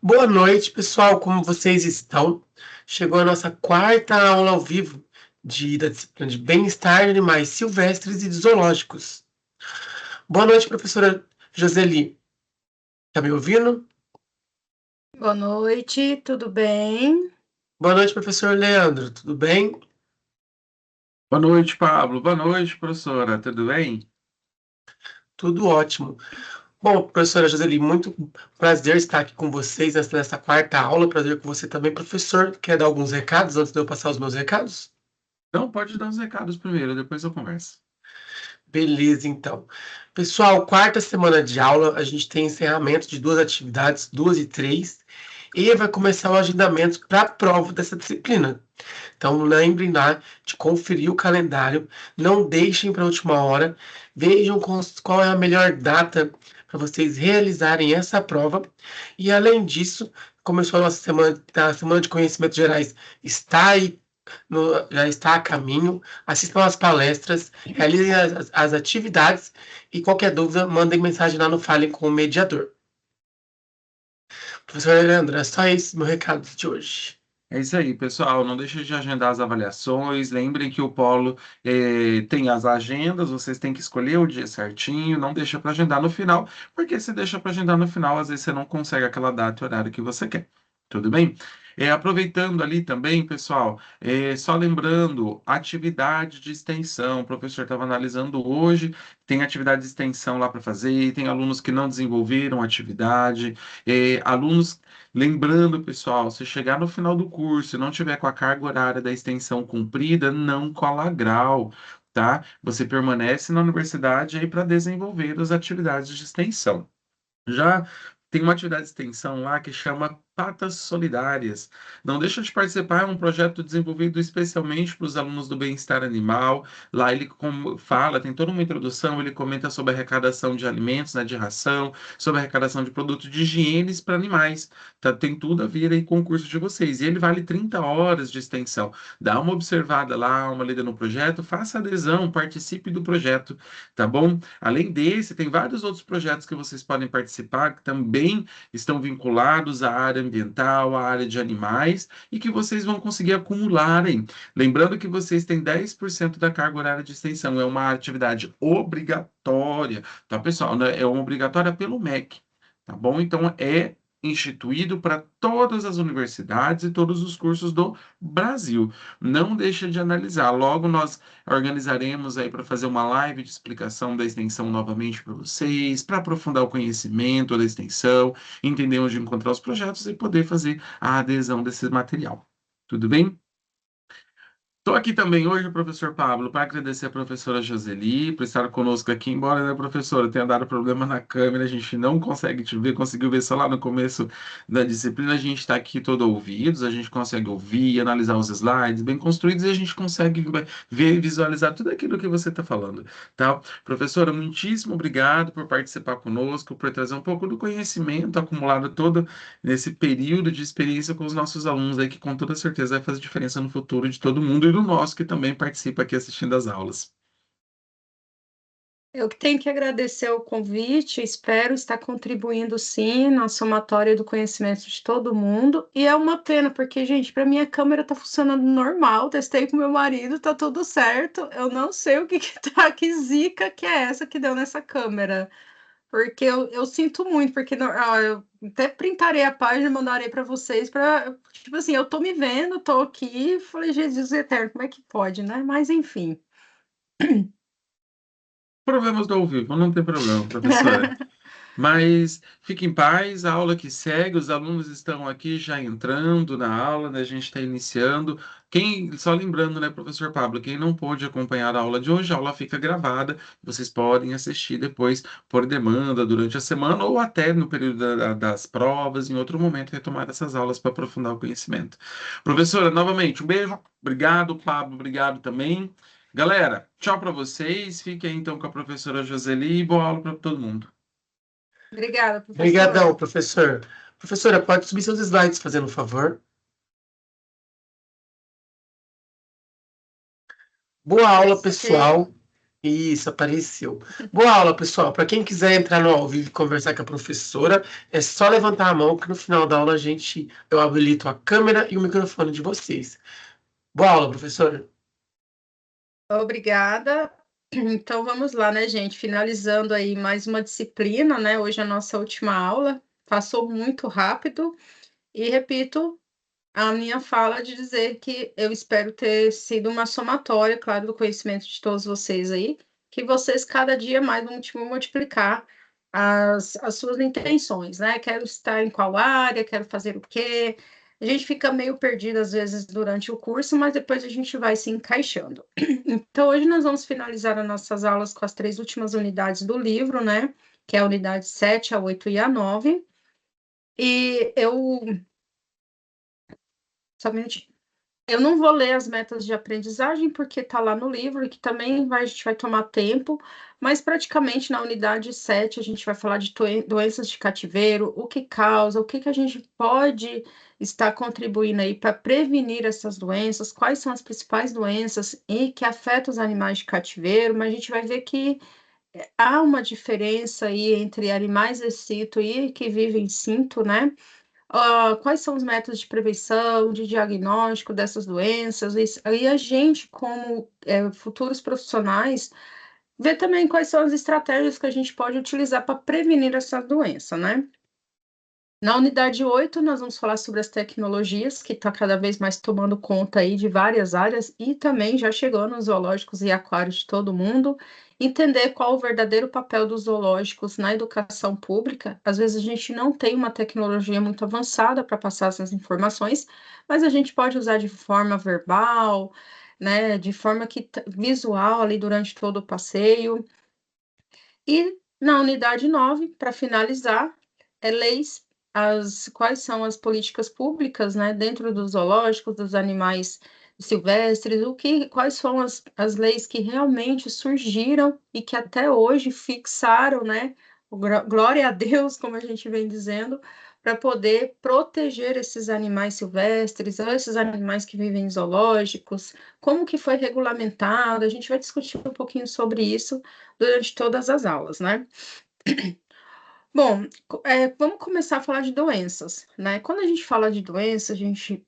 Boa noite, pessoal. Como vocês estão? Chegou a nossa quarta aula ao vivo da disciplina de bem-estar de animais silvestres e zoológicos. Boa noite, professora Joseli. Tá me ouvindo? Boa noite, tudo bem? Boa noite, professor Leandro. Tudo bem? Boa noite, Pablo. Boa noite, professora. Tudo bem? Tudo ótimo. Bom, professora Joseli, muito prazer estar aqui com vocês nessa quarta aula. Prazer com você também, professor. Quer dar alguns recados antes de eu passar os meus recados? Não, pode dar os recados primeiro, depois eu converso. Beleza, então. Pessoal, quarta semana de aula, a gente tem encerramento de duas atividades, 2 e 3, e vai começar o agendamento para a prova dessa disciplina. Então, lembrem lá de conferir o calendário, não deixem para a última hora, vejam qual é a melhor data para vocês realizarem essa prova. E, além disso, começou a nossa semana de conhecimentos gerais, está aí já está a caminho. Assistam às palestras, realizem as atividades e qualquer dúvida, mandem mensagem lá no Falem com o Mediador. Professor Leandro, é só esse meu recado de hoje. É isso aí, pessoal. Não deixe de agendar as avaliações. Lembrem que o Polo tem as agendas, vocês têm que escolher o dia certinho. Não deixa para agendar no final, porque se deixa para agendar no final, às vezes você não consegue aquela data e horário que você quer. Tudo bem? Aproveitando ali também, pessoal, só lembrando, atividade de extensão. O professor estava analisando hoje, tem atividade de extensão lá para fazer, tem alunos que não desenvolveram atividade, alunos. Lembrando, pessoal, se chegar no final do curso e não tiver com a carga horária da extensão cumprida, não cola grau, tá? Você permanece na universidade aí para desenvolver as atividades de extensão. Já tem uma atividade de extensão lá que chama Patas Solidárias. Não deixa de participar, é um projeto desenvolvido especialmente para os alunos do bem-estar animal. Lá ele fala, tem toda uma introdução, ele comenta sobre a arrecadação de alimentos, né, de ração, sobre a arrecadação de produtos de higiene para animais. Tá, tem tudo a ver aí com o curso de vocês. E ele vale 30 horas de extensão. Dá uma observada lá, uma lida no projeto, faça adesão, participe do projeto, tá bom? Além desse, tem vários outros projetos que vocês podem participar, que também estão vinculados à área ambiental, à área de animais, e que vocês vão conseguir acumularem. Lembrando que vocês têm 10% da carga horária de extensão, é uma atividade obrigatória, tá, pessoal? Né? É uma obrigatória pelo MEC, tá bom? Então, é instituído para todas as universidades e todos os cursos do Brasil. Não deixa de analisar. Logo, nós organizaremos aí para fazer uma live de explicação da extensão novamente para vocês, para aprofundar o conhecimento da extensão, entender onde encontrar os projetos e poder fazer a adesão desse material. Tudo bem? Estou aqui também hoje, professor Pablo, para agradecer a professora Joseli por estar conosco aqui, embora, né, professora, tenha dado problema na câmera, a gente não consegue te ver, conseguiu ver só lá no começo da disciplina, a gente está aqui todo ouvidos, a gente consegue ouvir, analisar os slides bem construídos e a gente consegue ver e visualizar tudo aquilo que você está falando, tá? Professora, muitíssimo obrigado por participar conosco, por trazer um pouco do conhecimento acumulado todo nesse período de experiência com os nossos alunos aí, que com toda certeza vai fazer diferença no futuro de todo mundo e do nosso que também participa aqui assistindo as aulas. Eu que tenho que agradecer o convite, espero estar contribuindo sim na somatória do conhecimento de todo mundo. E é uma pena, porque, gente, para mim a câmera tá funcionando normal, testei com meu marido, tá tudo certo. Eu não sei o que que tá, que zica que é essa que deu nessa câmera. Porque eu sinto muito, porque eu até printarei a página e mandarei para vocês, para, tipo assim, eu tô me vendo, tô aqui, falei, Jesus eterno, como é que pode, né? Mas enfim. Problemas do ao vivo, não tem problema, professora. Mas fique em paz, a aula que segue, os alunos estão aqui já entrando na aula, né? A gente está iniciando. Só lembrando, né, professor Pablo, quem não pôde acompanhar a aula de hoje, a aula fica gravada, vocês podem assistir depois por demanda durante a semana ou até no período das provas, em outro momento, retomar essas aulas para aprofundar o conhecimento. Professora, novamente, um beijo, obrigado, Pablo, obrigado também. Galera, tchau para vocês, fiquem aí, então com a professora Joseli e boa aula para todo mundo. Obrigada, Obrigadão, professor. professor. Professora, pode subir seus slides, fazendo um favor? Boa aula, Ok. pessoal. Isso, apareceu. Boa aula, pessoal. Para quem quiser entrar no ao vivo e conversar com a professora, é só levantar a mão que no final da aula eu habilito a câmera e o microfone de vocês. Boa aula, professora. Obrigada. Então vamos lá, né, gente? Finalizando aí mais uma disciplina, né? Hoje é a nossa última aula. Passou muito rápido. E repito a minha fala de dizer que eu espero ter sido uma somatória, claro, do conhecimento de todos vocês aí, que vocês cada dia mais vão multiplicar as suas intenções, né? Quero estar em qual área, quero fazer o quê. A gente fica meio perdido às vezes durante o curso, mas depois a gente vai se encaixando. Então, hoje nós vamos finalizar as nossas aulas com as 3 últimas unidades do livro, né? Que é a unidade 7, a 8 e a 9. E eu. Só um minutinho. Eu não vou ler as metas de aprendizagem, porque está lá no livro, e que também a gente vai tomar tempo, mas praticamente na unidade 7 a gente vai falar de doenças de cativeiro, o que causa, o que, que a gente pode estar contribuindo aí para prevenir essas doenças, quais são as principais doenças e que afetam os animais de cativeiro, mas a gente vai ver que há uma diferença aí entre animais de sítio e que vivem em cinto, né? Quais são os métodos de prevenção, de diagnóstico dessas doenças, e a gente, como futuros profissionais, ver também quais são as estratégias que a gente pode utilizar para prevenir essa doença, né? Na unidade 8, nós vamos falar sobre as tecnologias, que está cada vez mais tomando conta aí de várias áreas e também já chegou nos zoológicos e aquários de todo mundo. Entender qual o verdadeiro papel dos zoológicos na educação pública. Às vezes a gente não tem uma tecnologia muito avançada para passar essas informações, mas a gente pode usar de forma verbal, né, de forma visual ali durante todo o passeio. E na unidade 9, para finalizar, leis, quais são as políticas públicas, né, dentro dos zoológicos, dos animais silvestres, quais são as leis que realmente surgiram e que até hoje fixaram, né, glória a Deus, como a gente vem dizendo, para poder proteger esses animais silvestres, esses animais que vivem em zoológicos, como que foi regulamentado, a gente vai discutir um pouquinho sobre isso durante todas as aulas, né? Bom, vamos começar a falar de doenças, né? Quando a gente fala de doença,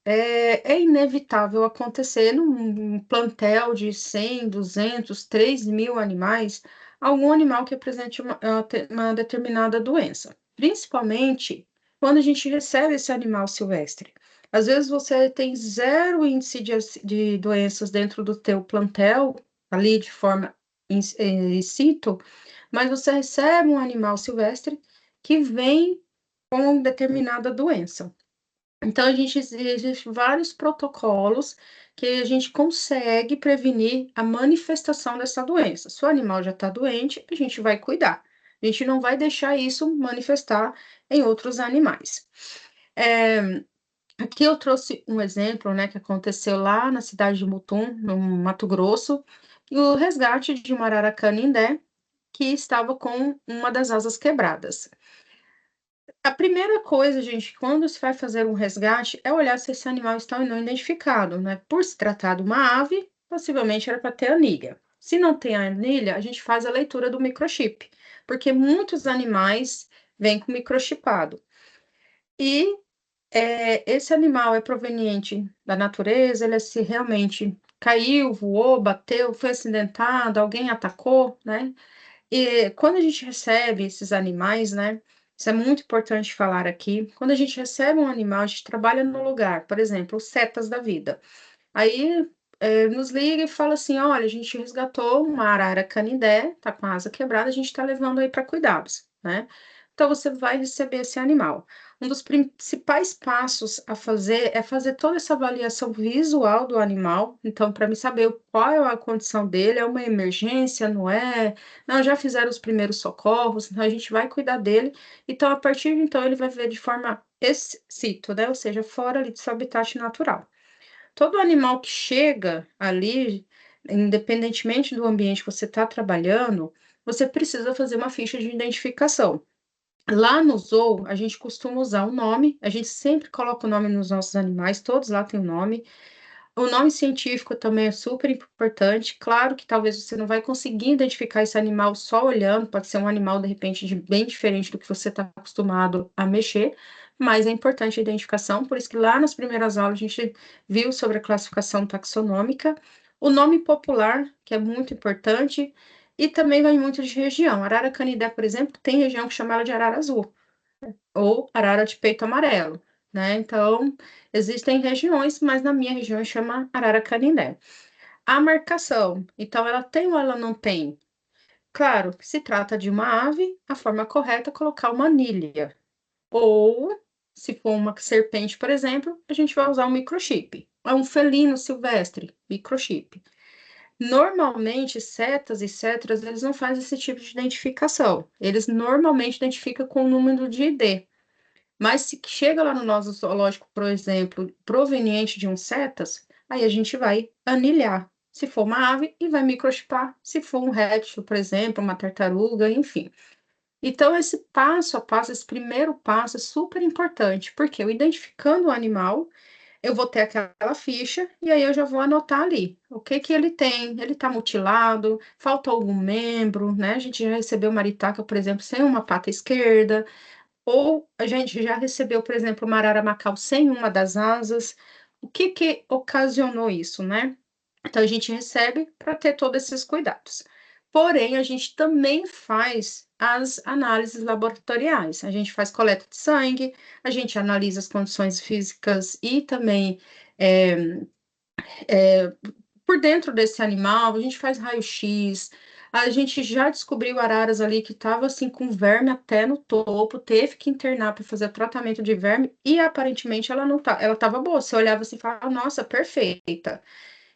é inevitável acontecer num plantel de 100, 200, 3.000 animais, algum animal que apresente uma determinada doença, principalmente quando a gente recebe esse animal silvestre. Às vezes você tem zero índice de doenças dentro do teu plantel, ali de forma in situ, mas você recebe um animal silvestre que vem com determinada doença. Então, existe vários protocolos que a gente consegue prevenir a manifestação dessa doença. Se o animal já está doente, a gente vai cuidar. A gente não vai deixar isso manifestar em outros animais. Aqui eu trouxe um exemplo, né, que aconteceu lá na cidade de Mutum, no Mato Grosso, e o resgate de uma arara canindé que estava com uma das asas quebradas. A primeira coisa, gente, quando se vai fazer um resgate, é olhar se esse animal está ou não identificado, né? Por se tratar de uma ave, possivelmente era para ter anilha. Se não tem anilha, a gente faz a leitura do microchip, porque muitos animais vêm com microchipado. E esse animal é proveniente da natureza, ele se realmente caiu, voou, bateu, foi acidentado, alguém atacou, né? E quando a gente recebe esses animais, né? Isso é muito importante falar aqui. Quando a gente recebe um animal, a gente trabalha no lugar, por exemplo, os setas da vida. Aí nos liga e fala assim: olha, a gente resgatou uma arara canindé, tá com a asa quebrada, a gente está levando aí para cuidados, né? Então você vai receber esse animal. Um dos principais passos a fazer é fazer toda essa avaliação visual do animal. Então, para me saber qual é a condição dele, é uma emergência, não é? Não, já fizeram os primeiros socorros, então a gente vai cuidar dele. Então, a partir de então, ele vai ver de forma ex situ, né? Ou seja, fora ali do seu habitat natural. Todo animal que chega ali, independentemente do ambiente que você está trabalhando, você precisa fazer uma ficha de identificação. Lá no zoo, a gente costuma usar o nome, a gente sempre coloca o nome nos nossos animais, todos lá têm o nome. O nome científico também é super importante. Claro que talvez você não vai conseguir identificar esse animal só olhando, pode ser um animal, de repente, bem diferente do que você está acostumado a mexer, mas é importante a identificação, por isso que lá nas primeiras aulas a gente viu sobre a classificação taxonômica, o nome popular, que é muito importante, e também vai muito de região. Arara canidé, por exemplo, tem região que chama ela de arara azul ou arara de peito amarelo, né? Então, existem regiões, mas na minha região chama arara canindé. A marcação, então ela tem ou ela não tem? Claro, se trata de uma ave, a forma correta é colocar uma anilha. Ou, se for uma serpente, por exemplo, a gente vai usar um microchip. É um felino silvestre, microchip. Normalmente, setas e cetras, eles não fazem esse tipo de identificação. Eles normalmente identificam com o número de ID. Mas se chega lá no nosso zoológico, por exemplo, proveniente de um cetas, aí a gente vai anilhar. Se for uma ave, e vai microchipar. Se for um réptil, por exemplo, uma tartaruga, enfim. Então, esse passo a passo, esse primeiro passo é super importante, porque eu identificando o animal, eu vou ter aquela ficha e aí eu já vou anotar ali o que que ele tem. Ele está mutilado, falta algum membro, né? A gente já recebeu maritaca, por exemplo, sem uma pata esquerda. Ou a gente já recebeu, por exemplo, uma arara macau sem uma das asas. O que que ocasionou isso, né? Então a gente recebe para ter todos esses cuidados. Porém, a gente também faz as análises laboratoriais. A gente faz coleta de sangue, a gente analisa as condições físicas e também é, por dentro desse animal, a gente faz raio-x, a gente já descobriu araras ali que estavam assim com verme até no topo, teve que internar para fazer tratamento de verme e aparentemente ela não tá, ela estava boa. Você olhava assim e falava, nossa, perfeita.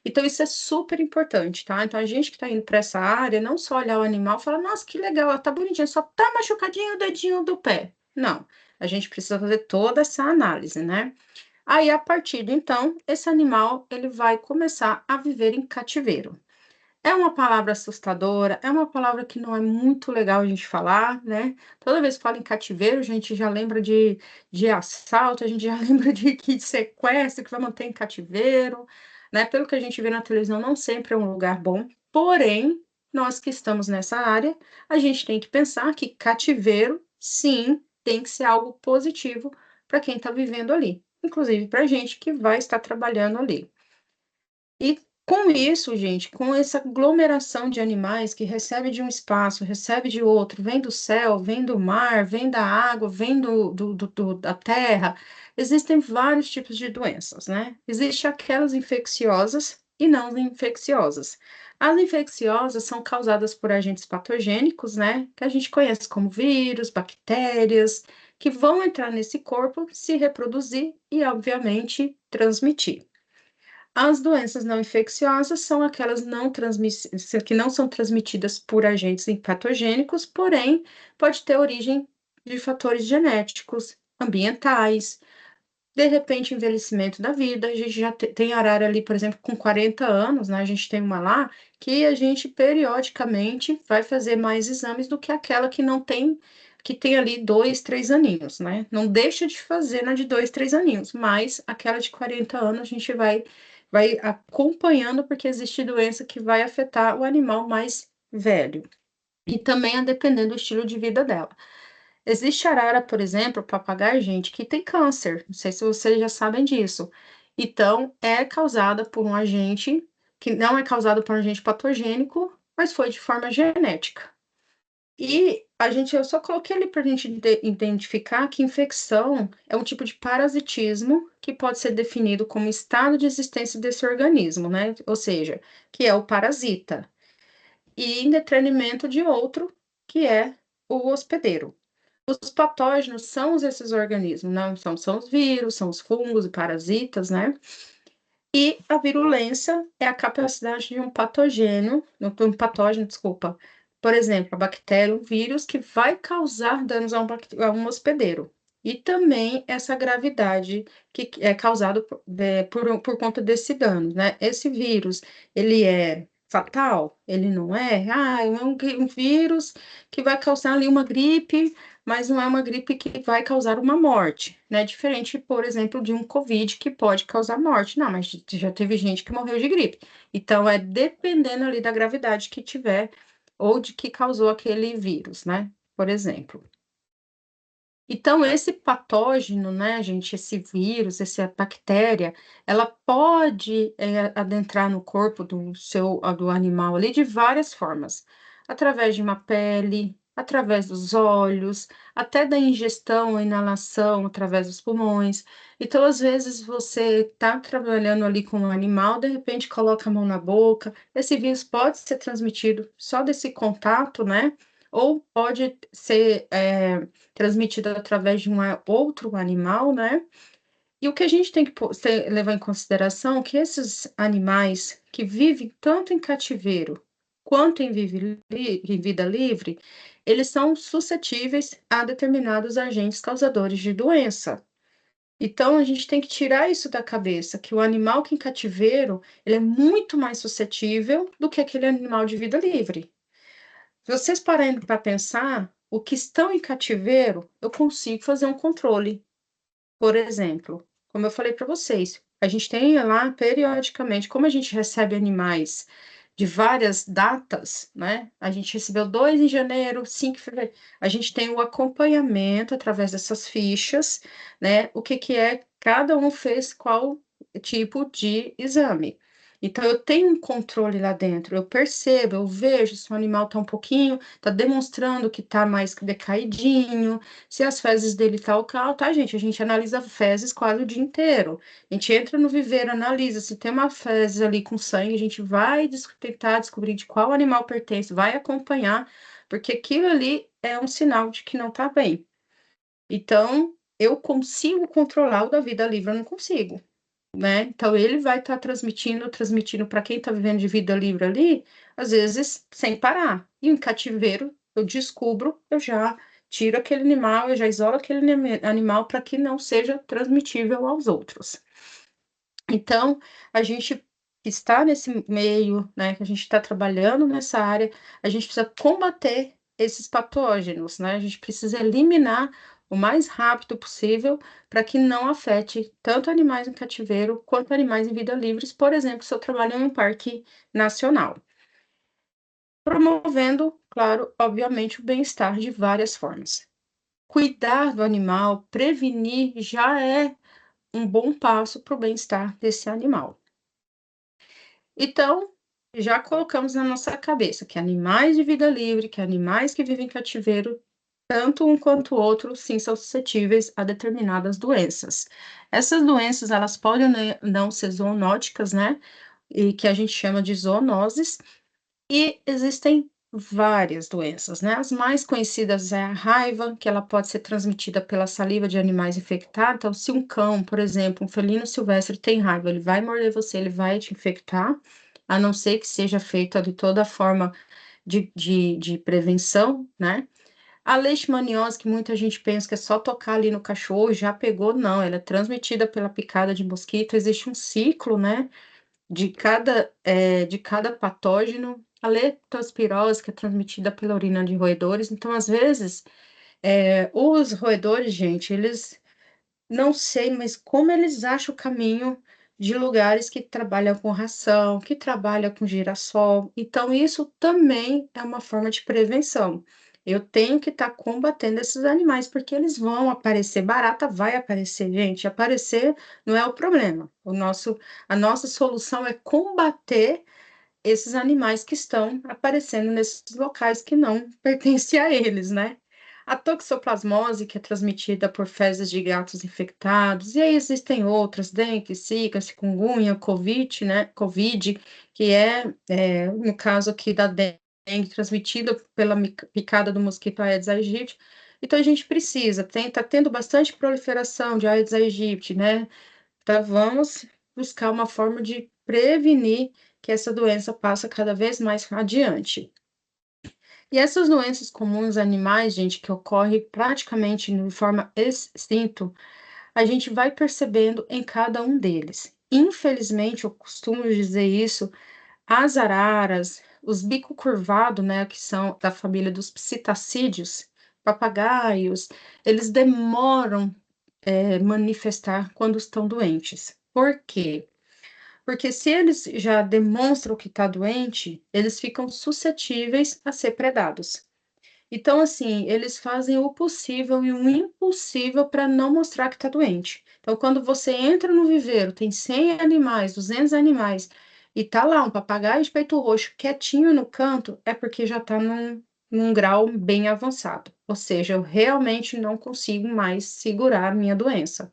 Então isso é super importante, tá? Então a gente que está indo para essa área, não só olhar o animal, e falar, nossa, que legal, ela tá bonitinha, só tá machucadinho o dedinho do pé. Não, a gente precisa fazer toda essa análise, né? Aí, a partir de então, esse animal ele vai começar a viver em cativeiro. É uma palavra assustadora, é uma palavra que não é muito legal a gente falar, né? Toda vez que fala em cativeiro, a gente já lembra de assalto, a gente já lembra de sequestro, que vai manter em cativeiro, né? Pelo que a gente vê na televisão, não sempre é um lugar bom. Porém, nós que estamos nessa área, a gente tem que pensar que cativeiro, sim, tem que ser algo positivo para quem está vivendo ali, inclusive para a gente que vai estar trabalhando ali. E com isso, gente, com essa aglomeração de animais que recebe de um espaço, recebe de outro, vem do céu, vem do mar, vem da água, vem da terra, existem vários tipos de doenças, né? Existem aquelas infecciosas e não infecciosas. As infecciosas são causadas por agentes patogênicos, né? Que a gente conhece como vírus, bactérias, que vão entrar nesse corpo, se reproduzir e, obviamente, transmitir. As doenças não infecciosas são aquelas que não são transmitidas por agentes patogênicos, porém, pode ter origem de fatores genéticos, ambientais, de repente, envelhecimento da vida. A gente já tem arara ali, por exemplo, com 40 anos, né? A gente tem uma lá que a gente periodicamente vai fazer mais exames do que aquela que não tem, que tem ali 2, 3 aninhos, né? Não deixa de fazer na de 2, 3 aninhos, mas aquela de 40 anos a gente vai acompanhando, porque existe doença que vai afetar o animal mais velho. E também a depender do estilo de vida dela. Existe arara, por exemplo, papagaio, gente, que tem câncer. Não sei se vocês já sabem disso. Então, é causada por um agente que não é causado por um agente patogênico, mas foi de forma genética. E eu só coloquei ali para a gente identificar que infecção é um tipo de parasitismo que pode ser definido como estado de existência desse organismo, né? Ou seja, que é o parasita, e em detrimento de outro, que é o hospedeiro. Os patógenos são esses organismos, não são os vírus, são os fungos e parasitas, né? E a virulência é a capacidade de um patógeno, desculpa, por exemplo, a bactéria, um vírus que vai causar danos a um hospedeiro. E também essa gravidade que é causada por conta desse dano, né? Esse vírus, ele é fatal? Ele não é? Ah, é um vírus que vai causar ali uma gripe, mas não é uma gripe que vai causar uma morte, né? Diferente, por exemplo, de um Covid que pode causar morte. Não, mas já teve gente que morreu de gripe. Então, é dependendo ali da gravidade que tiver ou de que causou aquele vírus, né? Por exemplo. Então, esse patógeno, né, gente, esse vírus, essa bactéria, ela pode adentrar no corpo do animal ali de várias formas, através de uma pele, através dos olhos, até da ingestão ou inalação através dos pulmões. Então, às vezes, você está trabalhando ali com um animal, de repente coloca a mão na boca, esse vírus pode ser transmitido só desse contato, né? Ou pode ser transmitida através de um outro animal, né? E o que a gente tem que levar em consideração é que esses animais que vivem tanto em cativeiro quanto em vida livre, eles são suscetíveis a determinados agentes causadores de doença. Então, a gente tem que tirar isso da cabeça, que o animal que em cativeiro, ele é muito mais suscetível do que aquele animal de vida livre. Se vocês pararem para pensar, o que estão em cativeiro, eu consigo fazer um controle. Por exemplo, como eu falei para vocês, a gente tem lá periodicamente, como a gente recebe animais de várias datas, né? A gente recebeu 2 em janeiro, 5 em fevereiro. A gente tem o acompanhamento através dessas fichas, né? O que é cada um fez qual tipo de exame. Então, eu tenho um controle lá dentro, eu percebo, eu vejo se o animal está um pouquinho, está demonstrando que está mais decaidinho, se as fezes dele tá ok, tá, gente? A gente analisa fezes quase o dia inteiro. A gente entra no viveiro, analisa se tem uma fezes ali com sangue, a gente vai tentar descobrir de qual animal pertence, vai acompanhar, porque aquilo ali é um sinal de que não tá bem. Então, eu consigo controlar o da vida livre, eu não consigo, né? Então, ele vai estar transmitindo para quem está vivendo de vida livre ali, às vezes sem parar. E em cativeiro, eu descubro, eu já tiro aquele animal, eu já isolo aquele animal para que não seja transmitível aos outros. Então, a gente está nesse meio, né, que a gente está trabalhando nessa área, a gente precisa combater esses patógenos, né? A gente precisa eliminar o mais rápido possível para que não afete tanto animais em cativeiro quanto animais em vida livres, por exemplo, se eu trabalho em um parque nacional. Promovendo, claro, obviamente, o bem-estar de várias formas. Cuidar do animal, prevenir, já é um bom passo para o bem-estar desse animal. Então, já colocamos na nossa cabeça que animais de vida livre, que animais que vivem em cativeiro, tanto um quanto o outro, sim, são suscetíveis a determinadas doenças. Essas doenças, elas podem não ser zoonóticas, né? E que a gente chama de zoonoses, e existem várias doenças, né? As mais conhecidas é a raiva, que ela pode ser transmitida pela saliva de animais infectados. Então, se um cão, por exemplo, um felino silvestre tem raiva, ele vai morder você, ele vai te infectar, a não ser que seja feita de toda forma de prevenção, né? A leishmaniose, que muita gente pensa que é só tocar ali no cachorro, já pegou, não, ela é transmitida pela picada de mosquito, existe um ciclo, né? De cada patógeno, a leptospirose, que é transmitida pela urina de roedores. Então, às vezes, os roedores, gente, eles não sei, mas como eles acham o caminho de lugares que trabalham com ração, que trabalham com girassol. Então, isso também é uma forma de prevenção. Eu tenho que estar combatendo esses animais, porque eles vão aparecer. Barata vai aparecer, gente. Aparecer não é o problema. A nossa solução é combater esses animais que estão aparecendo nesses locais que não pertencem a eles, né? A toxoplasmose, que é transmitida por fezes de gatos infectados, e aí existem outras, dengue, zika, chikungunya, covid, né? Covid, que no caso aqui da dengue, transmitida pela picada do mosquito Aedes aegypti. Então, a gente precisa, tá tendo bastante proliferação de Aedes aegypti, né? Então, vamos buscar uma forma de prevenir que essa doença passa cada vez mais adiante. E essas doenças comuns animais, gente, que ocorrem praticamente de forma extinta, a gente vai percebendo em cada um deles. Infelizmente, eu costumo dizer isso, as araras, os bico curvado, né, que são da família dos psitacídeos, papagaios, eles demoram manifestar quando estão doentes. Por quê? Porque se eles já demonstram que está doente, eles ficam suscetíveis a ser predados. Então, assim, eles fazem o possível e o impossível para não mostrar que está doente. Então, quando você entra no viveiro, tem 100 animais, 200 animais, e tá lá um papagaio de peito roxo quietinho no canto, é porque já está num grau bem avançado. Ou seja, eu realmente não consigo mais segurar a minha doença.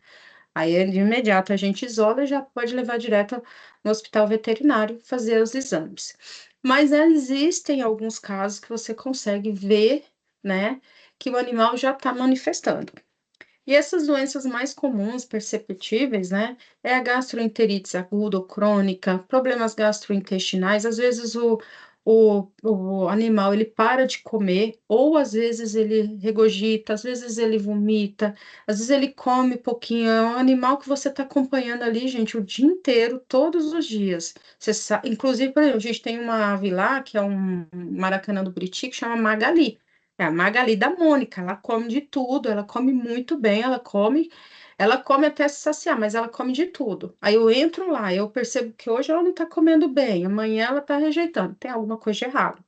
Aí, de imediato, a gente isola e já pode levar direto no hospital veterinário fazer os exames. Mas existem alguns casos que você consegue ver, né, que o animal já está manifestando. E essas doenças mais comuns, perceptíveis, né, é a gastroenterite aguda ou crônica, problemas gastrointestinais, às vezes o animal ele para de comer, ou às vezes ele regurgita, às vezes ele vomita, às vezes ele come pouquinho, é um animal que você está acompanhando ali, gente, o dia inteiro, todos os dias. Você sabe, inclusive, por exemplo, a gente tem uma ave lá, que é um Maracanã do Buriti, que chama Magali. É a Magali da Mônica, ela come de tudo, ela come muito bem, ela come até se saciar, mas ela come de tudo. Aí eu entro lá, eu percebo que hoje ela não tá comendo bem, amanhã ela tá rejeitando, tem alguma coisa de errado.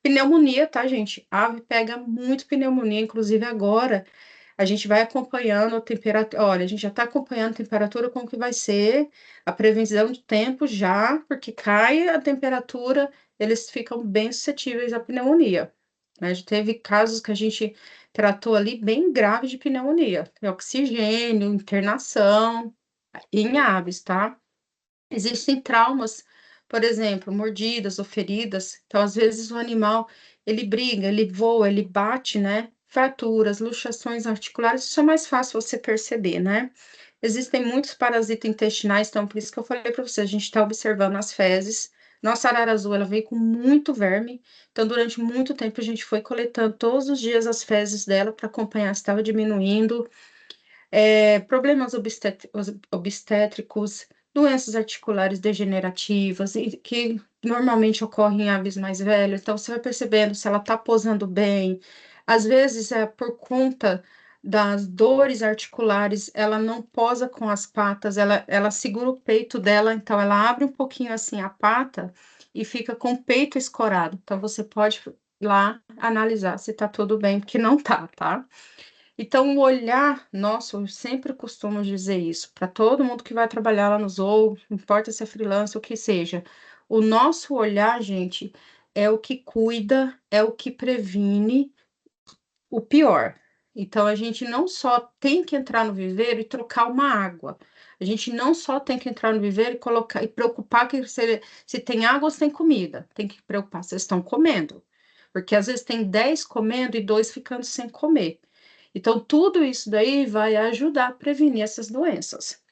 Pneumonia, tá, gente? A ave pega muito pneumonia, inclusive agora a gente vai acompanhando a temperatura. Olha, a gente já está acompanhando a temperatura, como que vai ser a previsão de tempo já, porque cai a temperatura, eles ficam bem suscetíveis à pneumonia. Né? Já teve casos que a gente tratou ali bem grave de pneumonia, oxigênio, internação, em aves, tá? Existem traumas, por exemplo, mordidas ou feridas. Então, às vezes, o animal, ele briga, ele voa, ele bate, né? Fraturas, luxações articulares, isso é mais fácil você perceber, né? Existem muitos parasitas intestinais, então, por isso que eu falei para você, a gente está observando as fezes. Nossa arara azul, ela veio com muito verme, então, durante muito tempo, a gente foi coletando todos os dias as fezes dela para acompanhar se estava diminuindo, problemas obstétricos, doenças articulares degenerativas, e que normalmente ocorrem em aves mais velhas. Então, você vai percebendo se ela está posando bem. Às vezes, é por conta das dores articulares, ela não posa com as patas, ela segura o peito dela, então ela abre um pouquinho assim a pata e fica com o peito escorado. Então, você pode ir lá analisar se está tudo bem, porque não tá, tá? Então, o olhar nosso, eu sempre costumo dizer isso, para todo mundo que vai trabalhar lá no Zoo, não importa se é freelancer, o que seja, o nosso olhar, gente, é o que cuida, é o que previne o pior. Então, a gente não só tem que entrar no viveiro e trocar uma água, a gente não só tem que entrar no viveiro e colocar e preocupar que se tem água ou se tem comida, tem que preocupar se estão comendo, porque às vezes tem 10 comendo e 2 ficando sem comer. Então, tudo isso daí vai ajudar a prevenir essas doenças.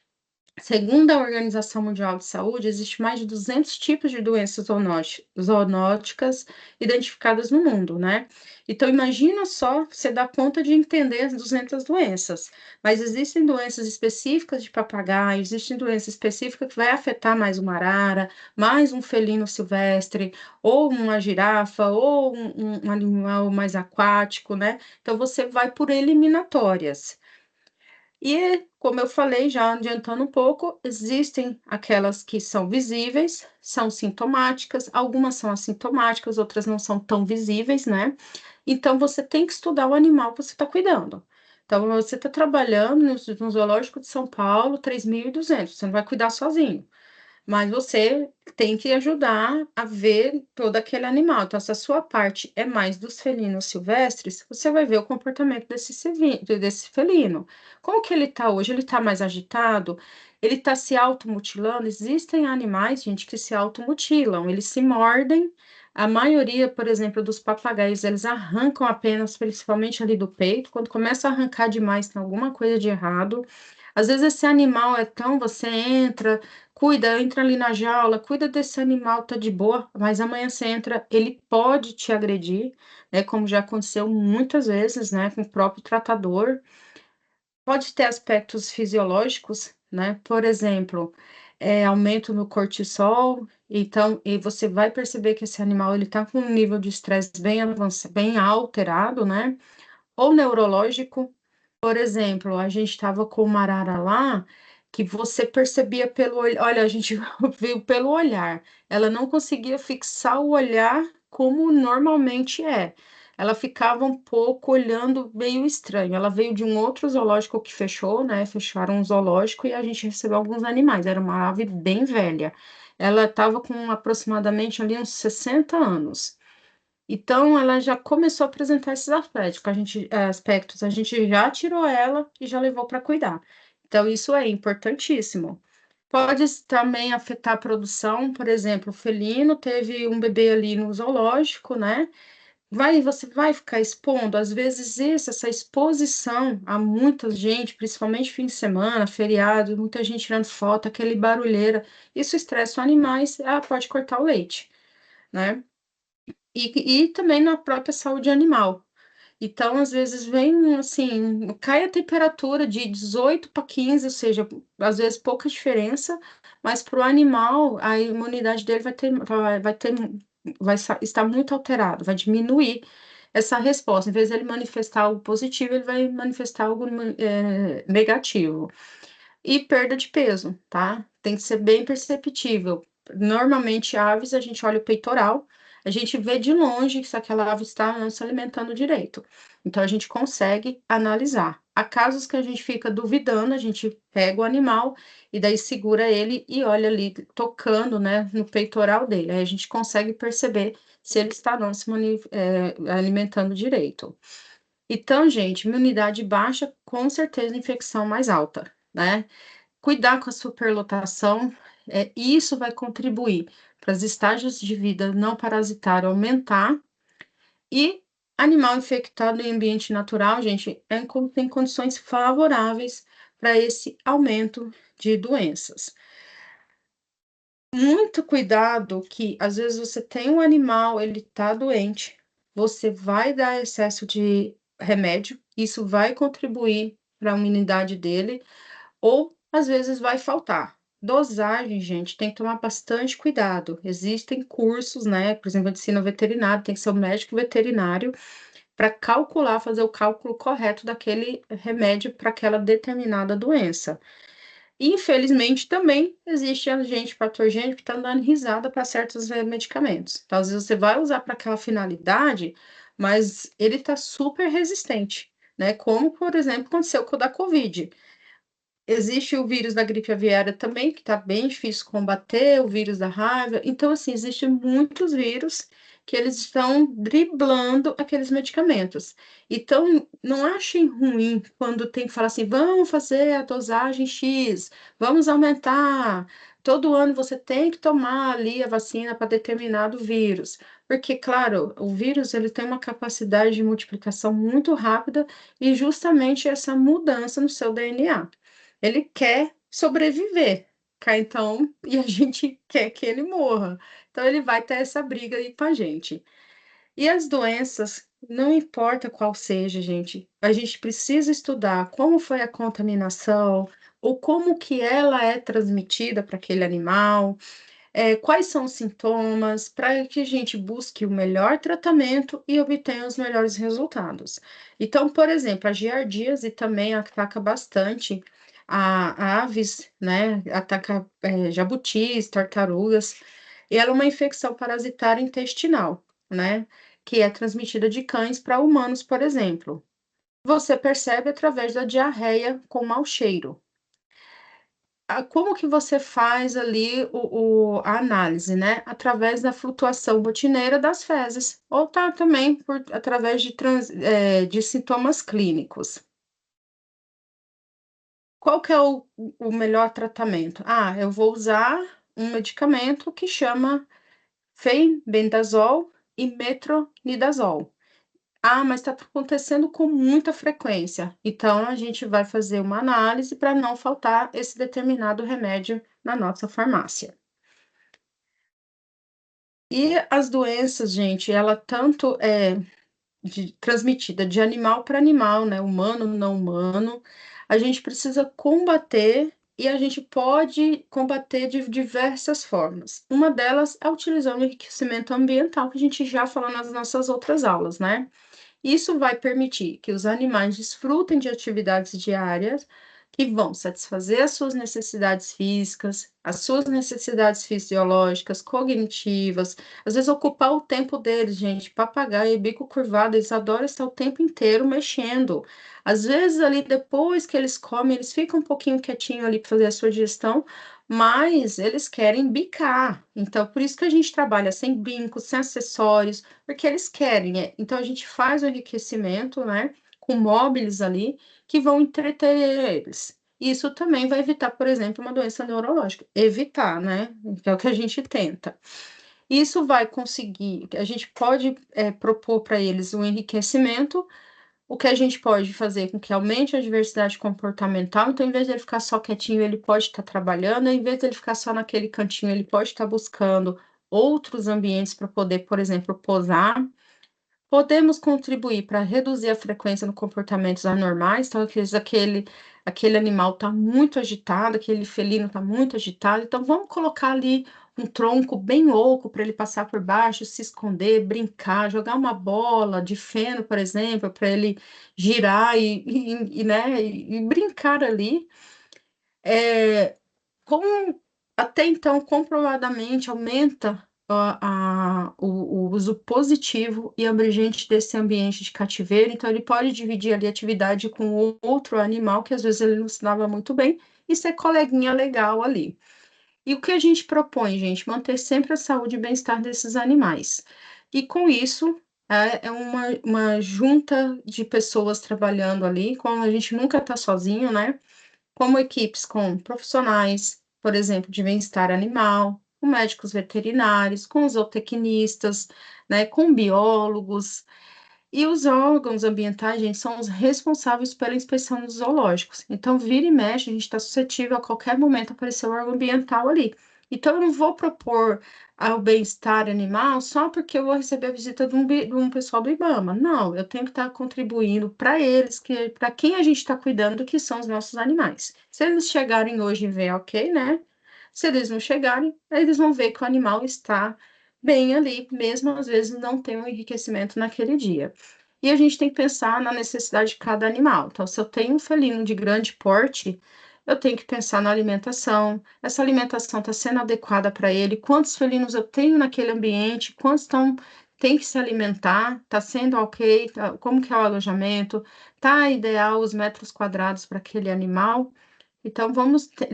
Segundo a Organização Mundial de Saúde, existe mais de 200 tipos de doenças zoonóticas identificadas no mundo, né? Então, imagina só você dar conta de entender as 200 doenças. Mas existem doenças específicas de papagaio, existem doenças específicas que vai afetar mais uma arara, mais um felino silvestre, ou uma girafa, ou um animal mais aquático, né? Então, você vai por eliminatórias. E, como eu falei, já adiantando um pouco, existem aquelas que são visíveis, são sintomáticas, algumas são assintomáticas, outras não são tão visíveis, né? Então, você tem que estudar o animal que você está cuidando. Então, você está trabalhando no Zoológico de São Paulo, 3.200, você não vai cuidar sozinho. Mas você tem que ajudar a ver todo aquele animal. Então, se a sua parte é mais dos felinos silvestres, você vai ver o comportamento desse felino. Como que ele está hoje? Ele está mais agitado? Ele está se automutilando? Existem animais, gente, que se automutilam, eles se mordem. A maioria, por exemplo, dos papagaios, eles arrancam apenas, principalmente ali do peito. Quando começa a arrancar demais, tem alguma coisa de errado. Às vezes esse animal é tão, você entra ali na jaula, cuida desse animal, tá de boa, mas amanhã você entra, ele pode te agredir, né? Como já aconteceu muitas vezes, né? Com o próprio tratador. Pode ter aspectos fisiológicos, né? Por exemplo, aumento no cortisol, então, e você vai perceber que esse animal ele tá com um nível de estresse bem avançado, bem alterado, né? ou neurológico. Por exemplo, a gente estava com uma arara lá que você percebia pelo olho, olha, a gente viu pelo olhar. Ela não conseguia fixar o olhar como normalmente é. Ela ficava um pouco olhando meio estranho. Ela veio de um outro zoológico que fechou, né? Fecharam um zoológico e a gente recebeu alguns animais. Era uma ave bem velha. Ela estava com aproximadamente ali uns 60 anos. Então, ela já começou a apresentar esses aspectos. A gente já tirou ela e já levou para cuidar. Então, isso é importantíssimo. Pode também afetar a produção, por exemplo, o felino teve um bebê ali no zoológico, né? Você vai ficar expondo, às vezes essa exposição a muita gente, principalmente fim de semana, feriado, muita gente tirando foto, aquele barulheira, isso estressa os animais, pode cortar o leite, né? E também na própria saúde animal. Então, às vezes vem assim, cai a temperatura de 18 para 15, ou seja, às vezes pouca diferença, mas para o animal a imunidade dele estar muito alterado, vai diminuir essa resposta. Em vez de ele manifestar algo positivo, ele vai manifestar algo negativo. E perda de peso, tá? Tem que ser bem perceptível. Normalmente, aves, a gente olha o peitoral, a gente vê de longe se aquela ave está não se alimentando direito. Então, a gente consegue analisar. Há casos que a gente fica duvidando, a gente pega o animal e daí segura ele e olha ali, tocando, né, no peitoral dele. Aí a gente consegue perceber se ele está não se alimentando direito. Então, gente, imunidade baixa, com certeza infecção mais alta, né? Cuidar com a superlotação, isso vai contribuir para os estágios de vida não parasitário aumentar e animal infectado em ambiente natural, gente, tem condições favoráveis para esse aumento de doenças. Muito cuidado que às vezes você tem um animal, ele está doente, você vai dar excesso de remédio, isso vai contribuir para a imunidade dele, ou às vezes vai faltar. Dosagem, gente, tem que tomar bastante cuidado. Existem cursos, né? Por exemplo, medicina veterinária, tem que ser o médico veterinário para calcular, fazer o cálculo correto daquele remédio para aquela determinada doença. Infelizmente, também existe agente patogênico que está dando risada para certos medicamentos. Então, às vezes você vai usar para aquela finalidade, mas ele está super resistente, né? Como, por exemplo, aconteceu com o da Covid. Existe o vírus da gripe aviária também, que está bem difícil combater, o vírus da raiva. Então, assim, existem muitos vírus que eles estão driblando aqueles medicamentos. Então, não achem ruim quando tem que falar assim, vamos fazer a dosagem X, vamos aumentar. Todo ano você tem que tomar ali a vacina para determinado vírus. Porque, claro, o vírus ele tem uma capacidade de multiplicação muito rápida e justamente essa mudança no seu DNA. Ele quer sobreviver, cá então, e a gente quer que ele morra. Então ele vai ter essa briga aí com a gente. E as doenças, não importa qual seja, gente, a gente precisa estudar como foi a contaminação, ou como que ela é transmitida para aquele animal, quais são os sintomas, para que a gente busque o melhor tratamento e obtenha os melhores resultados. Então, por exemplo, a giardíase também ataca bastante a aves, né? Ataca jabutis, tartarugas, e ela é uma infecção parasitária intestinal, né? Que é transmitida de cães para humanos, por exemplo. Você percebe através da diarreia com mau cheiro. Como que você faz ali a análise, né? Através da flutuação rotineira das fezes, ou tá também através de sintomas clínicos. Qual que é o melhor tratamento? Eu vou usar um medicamento que chama fenbendazol e metronidazol. Mas está acontecendo com muita frequência. Então, a gente vai fazer uma análise para não faltar esse determinado remédio na nossa farmácia. E as doenças, gente, ela tanto é transmitida de animal para animal, né? Humano, não humano. A gente precisa combater e a gente pode combater de diversas formas. Uma delas é utilizando o enriquecimento ambiental, que a gente já falou nas nossas outras aulas, né? Isso vai permitir que os animais desfrutem de atividades diárias que vão satisfazer as suas necessidades físicas, as suas necessidades fisiológicas, cognitivas, às vezes ocupar o tempo deles, gente. Papagaio, bico curvado, eles adoram estar o tempo inteiro mexendo. Às vezes, ali, depois que eles comem, eles ficam um pouquinho quietinho ali para fazer a sua digestão, mas eles querem bicar. Então, por isso que a gente trabalha sem brincos, sem acessórios, porque eles querem. Então, a gente faz o enriquecimento, né, com móveis ali, que vão entreter eles. Isso também vai evitar, por exemplo, uma doença neurológica. Evitar, né? Que é o que a gente tenta. Isso vai conseguir, a gente pode propor para eles um enriquecimento, o que a gente pode fazer com que aumente a diversidade comportamental. Então, em vez de ele ficar só quietinho, ele pode estar trabalhando, em vez de ele ficar só naquele cantinho, ele pode estar buscando outros ambientes para poder, por exemplo, posar. Podemos contribuir para reduzir a frequência no comportamentos anormais, então, aquele animal está muito agitado, aquele felino está muito agitado, então vamos colocar ali um tronco bem oco para ele passar por baixo, se esconder, brincar, jogar uma bola de feno, por exemplo, para ele girar né, e brincar ali. É, com, até então, comprovadamente, aumenta o uso positivo e abrangente desse ambiente de cativeiro, então ele pode dividir ali a atividade com outro animal que às vezes ele não se dava muito bem e ser coleguinha legal ali. E o que a gente propõe, gente? Manter sempre a saúde e bem-estar desses animais. E com isso, é uma junta de pessoas trabalhando ali, como a gente nunca está sozinho, né? Como equipes com profissionais, por exemplo, de bem-estar animal, com médicos veterinários, com zootecnistas, né, com biólogos. E os órgãos ambientais, gente, são os responsáveis pela inspeção dos zoológicos. Então, vira e mexe, a gente está suscetível a qualquer momento aparecer o órgão ambiental ali. Então, eu não vou propor ao bem-estar animal só porque eu vou receber a visita de um pessoal do IBAMA. Não, eu tenho que estar contribuindo para eles, para quem a gente está cuidando, que são os nossos animais. Se eles chegarem hoje e ver, ok, né? Se eles não chegarem, eles vão ver que o animal está bem ali, mesmo às vezes não tem um enriquecimento naquele dia. E a gente tem que pensar na necessidade de cada animal. Então, se eu tenho um felino de grande porte, eu tenho que pensar na alimentação. Essa alimentação está sendo adequada para ele? Quantos felinos eu tenho naquele ambiente? Quantos tem que se alimentar? Está sendo ok? Como que é o alojamento? Está ideal os metros quadrados para aquele animal? Então,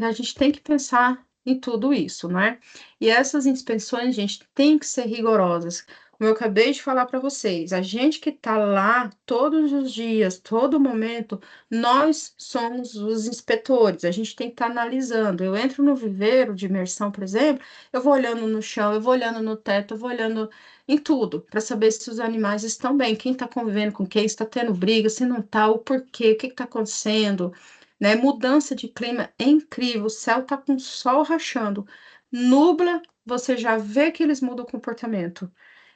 a gente tem que pensar em tudo isso, né? E essas inspeções, gente, tem que ser rigorosas. Como eu acabei de falar para vocês, a gente que está lá todos os dias, todo momento, nós somos os inspetores, a gente tem que estar analisando. Eu entro no viveiro de imersão, por exemplo, eu vou olhando no chão, eu vou olhando no teto, eu vou olhando em tudo, para saber se os animais estão bem, quem está convivendo com quem, está tendo briga, se não está, o porquê, o que está acontecendo, né? Mudança de clima é incrível, o céu tá com sol rachando, nubla, você já vê que eles mudam o comportamento.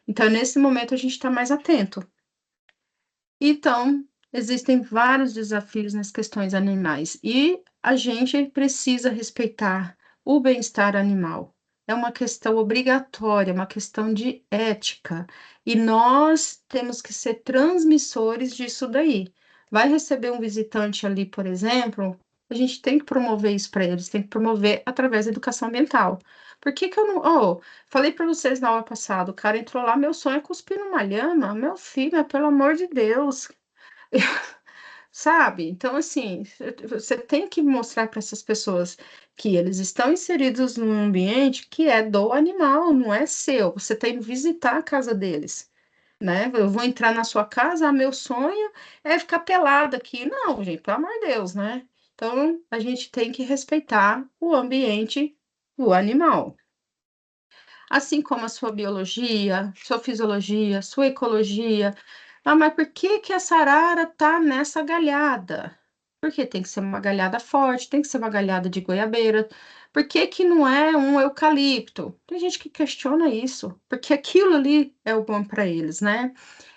Então, nesse momento, a gente está mais atento. Então, existem vários desafios nas questões animais e a gente precisa respeitar o bem-estar animal. É uma questão obrigatória, uma questão de ética. E nós temos que ser transmissores disso daí. Vai receber um visitante ali, por exemplo, a gente tem que promover isso para eles, tem que promover através da educação ambiental. Por que que eu não. Oh, falei para vocês na aula passada, o cara entrou lá, meu sonho é cuspir numa lhama. Meu filho, pelo amor de Deus, sabe? Então, assim, você tem que mostrar para essas pessoas que eles estão inseridos num ambiente que é do animal, não é seu. Você tem que visitar a casa deles, né? Eu vou entrar na sua casa, meu sonho é ficar pelada aqui. Não, gente, pelo amor de Deus, né? Então, a gente tem que respeitar o ambiente do animal. Assim como a sua biologia, sua fisiologia, sua ecologia. Ah, mas por que que essa arara tá nessa galhada? Porque tem que ser uma galhada forte, tem que ser uma galhada de goiabeira. Por que que não é um eucalipto? Tem gente que questiona isso, porque aquilo ali é o bom para eles, né?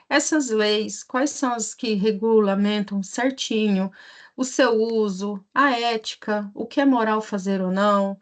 Essas leis, quais são as que regulamentam certinho o seu uso, a ética, o que é moral fazer ou não?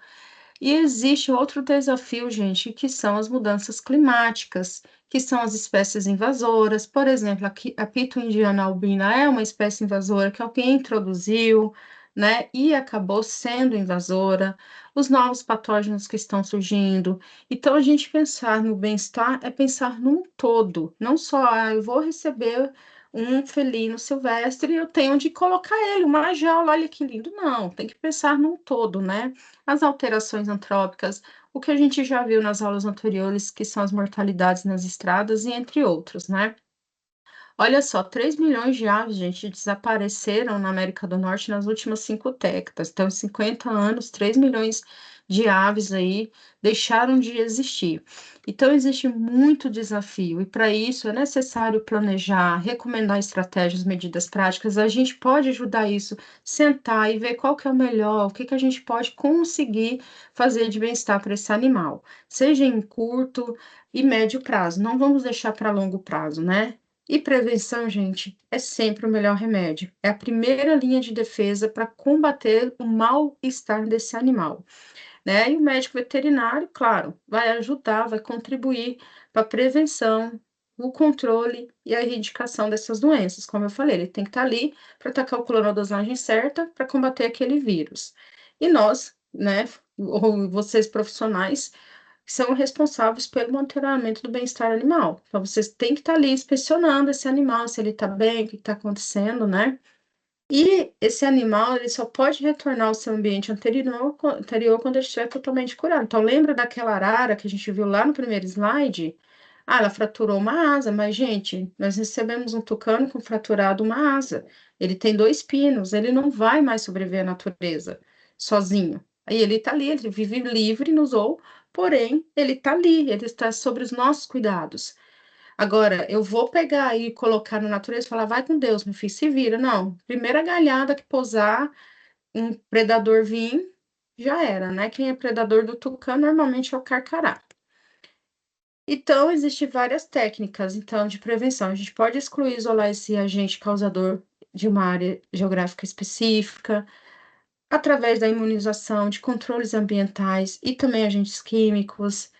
E existe outro desafio, gente, que são as mudanças climáticas, que são as espécies invasoras. Por exemplo, a pito indiana albina é uma espécie invasora que alguém introduziu, né, e acabou sendo invasora. Os novos patógenos que estão surgindo. Então, a gente pensar no bem-estar é pensar num todo, não só, eu vou receber um felino silvestre e eu tenho onde colocar ele, uma jaula, olha que lindo. Não, tem que pensar num todo, né? As alterações antrópicas, o que a gente já viu nas aulas anteriores, que são as mortalidades nas estradas, e entre outros, né? Olha só, 3 milhões de aves, gente, desapareceram na América do Norte nas últimas 5 décadas. Então, em 50 anos, 3 milhões de aves aí deixaram de existir. Então, existe muito desafio, e para isso é necessário planejar, recomendar estratégias, medidas práticas. A gente pode ajudar isso, sentar e ver qual que é o melhor, o que que a gente pode conseguir fazer de bem-estar para esse animal, seja em curto e médio prazo. Não vamos deixar para longo prazo, né? E prevenção, gente, é sempre o melhor remédio. É a primeira linha de defesa para combater o mal-estar desse animal, né? E o médico veterinário, claro, vai ajudar, vai contribuir para a prevenção, o controle e a erradicação dessas doenças. Como eu falei, ele tem que estar ali para estar calculando a dosagem certa para combater aquele vírus. E nós, né, ou vocês profissionais, são responsáveis pelo monitoramento do bem-estar animal. Então, vocês têm que estar ali inspecionando esse animal, se ele está bem, o que está acontecendo, né? E esse animal, ele só pode retornar ao seu ambiente anterior quando ele estiver totalmente curado. Então, lembra daquela arara que a gente viu lá no primeiro slide? Ah, ela fraturou uma asa, mas, gente, nós recebemos um tucano com fraturado uma asa. Ele tem 2 pinos, ele não vai mais sobreviver à natureza sozinho. Aí ele está ali, ele vive livre no zoo, porém, ele está ali, ele está sobre os nossos cuidados. Agora, eu vou pegar e colocar na natureza e falar, vai com Deus, meu filho, se vira. Não, primeira galhada que pousar, um predador vir, já era, né? Quem é predador do tucano normalmente é o carcará. Então, existem várias técnicas, então, de prevenção. A gente pode excluir, isolar esse agente causador de uma área geográfica específica, através da imunização, de controles ambientais e também agentes químicos.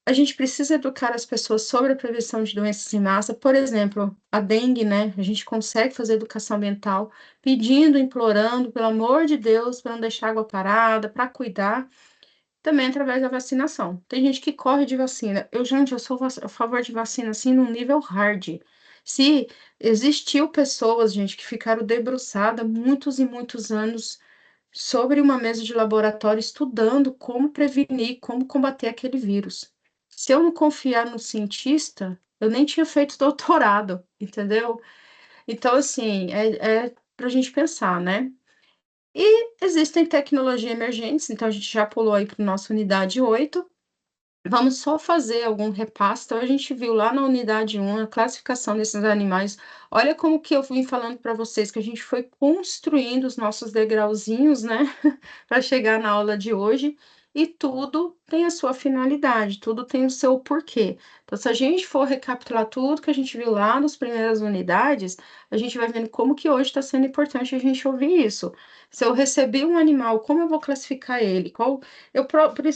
A gente precisa educar as pessoas sobre a prevenção de doenças em massa, por exemplo, a dengue, né? A gente consegue fazer educação ambiental pedindo, implorando, pelo amor de Deus, para não deixar água parada, para cuidar, também através da vacinação. Tem gente que corre de vacina. Gente, eu sou a favor de vacina assim num nível hard. Se existiu pessoas, gente, que ficaram debruçadas muitos e muitos anos sobre uma mesa de laboratório estudando como prevenir, como combater aquele vírus. Se eu não confiar no cientista, eu nem tinha feito doutorado, entendeu? Então, assim, é para a gente pensar, né? E existem tecnologias emergentes, então a gente já pulou aí para a nossa unidade 8. Vamos só fazer algum repasse. Então, a gente viu lá na unidade 1 a classificação desses animais. Olha como que eu vim falando para vocês, que a gente foi construindo os nossos degrauzinhos, né, para chegar na aula de hoje. E tudo tem a sua finalidade, tudo tem o seu porquê. Então, se a gente for recapitular tudo que a gente viu lá nas primeiras unidades, a gente vai vendo como que hoje está sendo importante a gente ouvir isso. Se eu receber um animal, como eu vou classificar ele?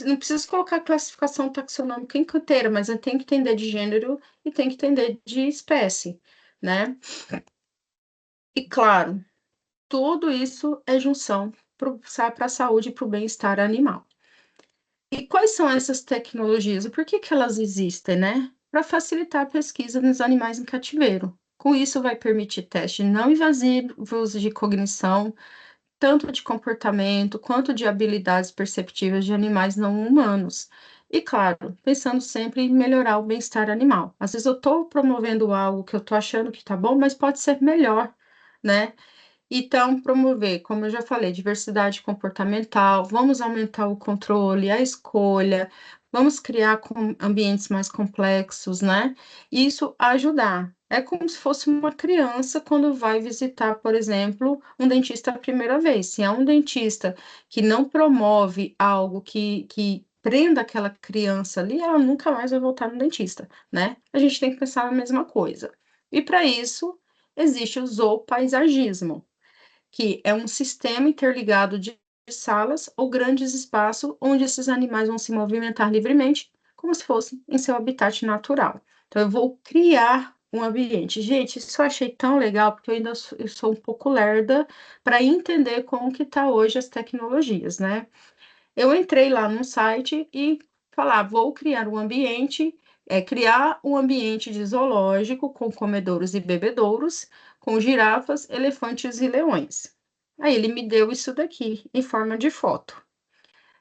Não preciso colocar a classificação taxonômica inteira, mas eu tenho que entender de gênero e tenho que entender de espécie, né? E claro, tudo isso é junção para a saúde e para o bem-estar animal. E quais são essas tecnologias? E por que que elas existem, né? Para facilitar a pesquisa nos animais em cativeiro. Com isso, vai permitir testes não invasivos de cognição, tanto de comportamento quanto de habilidades perceptivas de animais não humanos. E, claro, pensando sempre em melhorar o bem-estar animal. Às vezes eu estou promovendo algo que eu estou achando que está bom, mas pode ser melhor, né? Então, promover, como eu já falei, diversidade comportamental, vamos aumentar o controle, a escolha, vamos criar ambientes mais complexos, né? Isso ajudar. É como se fosse uma criança quando vai visitar, por exemplo, um dentista a primeira vez. Se é um dentista que não promove algo que prenda aquela criança ali, ela nunca mais vai voltar no dentista, né? A gente tem que pensar na mesma coisa. E para isso, existe o zoopaisagismo, que é um sistema interligado de salas ou grandes espaços onde esses animais vão se movimentar livremente, como se fossem em seu habitat natural. Então, eu vou criar um ambiente. Gente, isso eu achei tão legal, porque eu sou um pouco lerda para entender como que está hoje as tecnologias, né? Eu entrei lá no site e falar, vou criar um ambiente, criar um ambiente de zoológico com comedouros e bebedouros, com girafas, elefantes e leões. Aí ele me deu isso daqui, em forma de foto.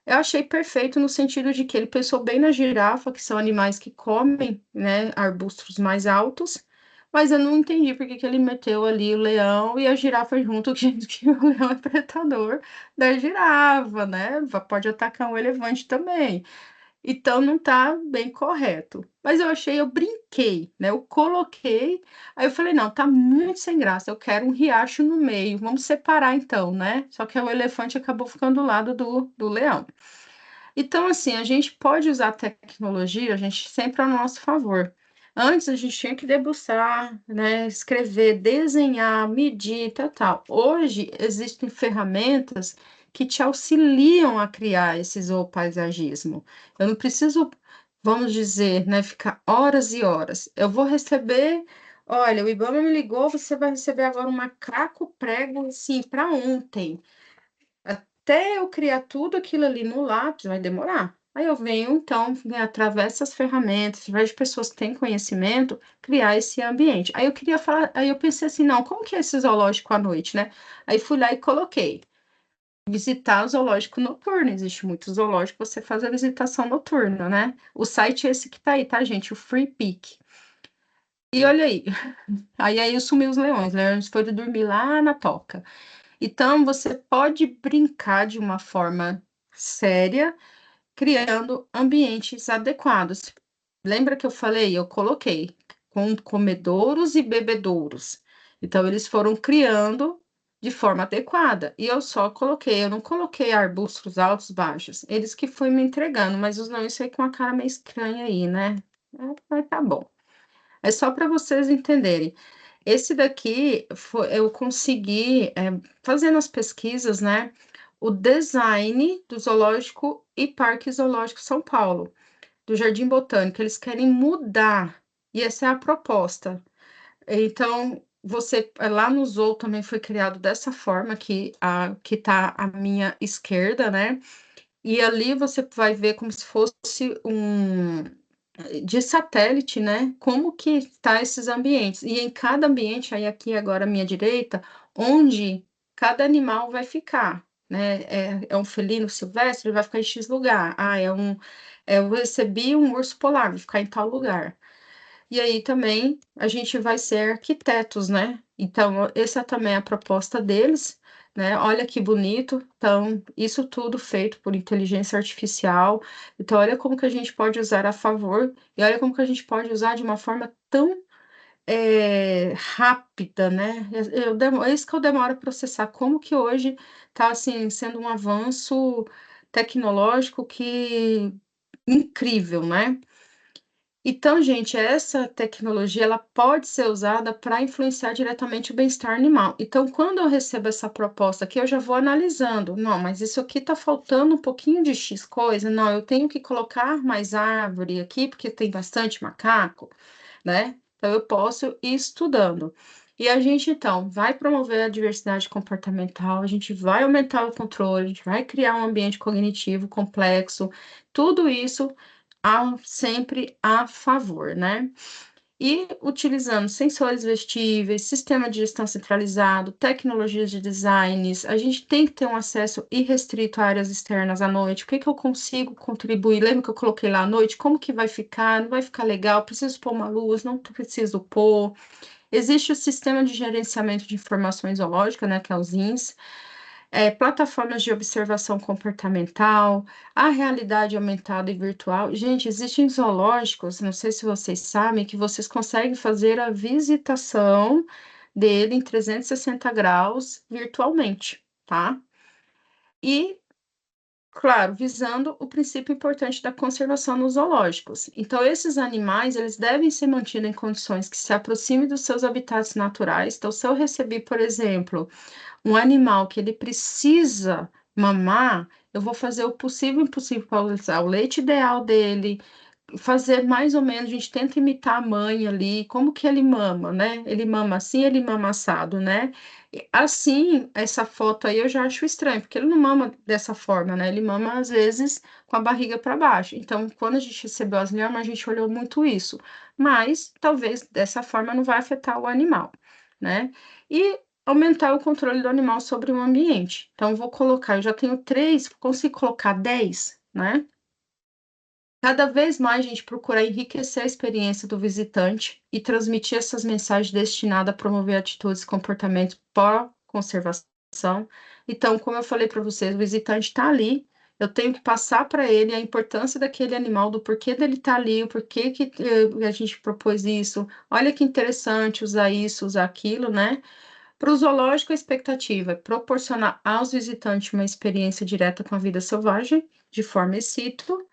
Eu achei perfeito no sentido de que ele pensou bem na girafa, que são animais que comem, né, arbustos mais altos, mas eu não entendi porque que ele meteu ali o leão e a girafa junto, que o leão é predador da girafa, né? Pode atacar um elefante também. Então não tá bem correto. Mas eu brinquei, né? Eu coloquei, aí eu falei, não, tá muito sem graça, eu quero um riacho no meio, vamos separar então, né? Só que o elefante acabou ficando do lado do leão. Então, assim, a gente pode usar a tecnologia, a gente sempre a nosso favor. Antes a gente tinha que debruçar, né, escrever, desenhar, medir, tal, tal. Hoje existem ferramentas que te auxiliam a criar esse zoopaisagismo. Eu não preciso, vamos dizer, né, ficar horas e horas. Eu vou receber, olha, o IBAMA me ligou, você vai receber agora um macaco prego, assim, para ontem. Até eu criar tudo aquilo ali no lápis, vai demorar. Aí eu venho, então, né, através dessas ferramentas, através de pessoas que têm conhecimento, criar esse ambiente. Aí eu queria falar, aí eu pensei assim, não, como que é esse zoológico à noite, né? Aí fui lá e coloquei. Visitar o zoológico noturno. Existe muito zoológico, você faz a visitação noturna, né? O site é esse que tá aí, tá, gente? O Free Peak. E olha aí. Aí sumiu os leões, né? Eles foram dormir lá na toca. Então, você pode brincar de uma forma séria, criando ambientes adequados. Lembra que eu falei? Eu coloquei com comedouros e bebedouros. Então, eles foram criando de forma adequada. E eu só coloquei, eu não coloquei arbustos altos, baixos. Eles que foi me entregando, mas os não, isso aí com uma cara meio estranha aí, né? Mas tá bom. É só para vocês entenderem. Esse daqui eu consegui, fazendo as pesquisas, né? O design do Zoológico e Parque Zoológico São Paulo, do Jardim Botânico, eles querem mudar, e essa é a proposta. Então, você lá no Zoo também foi criado dessa forma, que tá à minha esquerda, né? E ali você vai ver como se fosse um de satélite, né? Como que está esses ambientes? E em cada ambiente, aí aqui agora à minha direita, onde cada animal vai ficar, né? É um felino silvestre, ele vai ficar em X lugar. Eu recebi um urso polar, vai ficar em tal lugar. E aí também a gente vai ser arquitetos, né? Então, essa também é a proposta deles, né? Olha que bonito. Então, isso tudo feito por inteligência artificial. Então, olha como que a gente pode usar a favor e olha como que a gente pode usar de uma forma tão rápida, né? É isso que eu demoro a processar. Como que hoje está assim, sendo um avanço tecnológico que incrível, né? Então, gente, essa tecnologia ela pode ser usada para influenciar diretamente o bem-estar animal. Então, quando eu recebo essa proposta aqui, eu já vou analisando. Não, mas isso aqui está faltando um pouquinho de X coisa. Não, eu tenho que colocar mais árvore aqui, porque tem bastante macaco, né? Então, eu posso ir estudando. E a gente, então, vai promover a diversidade comportamental, a gente vai aumentar o controle, a gente vai criar um ambiente cognitivo complexo, tudo isso sempre a favor, né? E utilizando sensores vestíveis, sistema de gestão centralizado, tecnologias de designs, a gente tem que ter um acesso irrestrito a áreas externas à noite. O que que eu consigo contribuir? Lembra que eu coloquei lá à noite? Como que vai ficar? Não vai ficar legal? Preciso pôr uma luz? Não preciso pôr? Existe o sistema de gerenciamento de informações zoológicas, né, que é o ZINS, plataformas de observação comportamental, a realidade aumentada e virtual. Gente, existem zoológicos, não sei se vocês sabem, que vocês conseguem fazer a visitação dele em 360 graus virtualmente, tá? E, claro, visando o princípio importante da conservação nos zoológicos. Então, esses animais, eles devem ser mantidos em condições que se aproximem dos seus habitats naturais. Então, se eu receber, por exemplo, um animal que ele precisa mamar, eu vou fazer o possível e impossível para usar o leite ideal dele, fazer mais ou menos, a gente tenta imitar a mãe ali, como que ele mama, né? Ele mama assim, ele mama assado, né? Assim, essa foto aí eu já acho estranho, porque ele não mama dessa forma, né? Ele mama às vezes com a barriga para baixo. Então, quando a gente recebeu as lhamas, a gente olhou muito isso. Mas talvez dessa forma não vai afetar o animal, né? E aumentar o controle do animal sobre o ambiente. Então, eu vou colocar, eu já tenho 3, consigo colocar 10, né? Cada vez mais a gente procura enriquecer a experiência do visitante e transmitir essas mensagens destinadas a promover atitudes e comportamentos pró-conservação. Então, como eu falei para vocês, o visitante está ali, eu tenho que passar para ele a importância daquele animal, do porquê dele estar ali, o porquê que a gente propôs isso. Olha que interessante usar isso, usar aquilo, né? Para o zoológico, a expectativa é proporcionar aos visitantes uma experiência direta com a vida selvagem, de forma excito,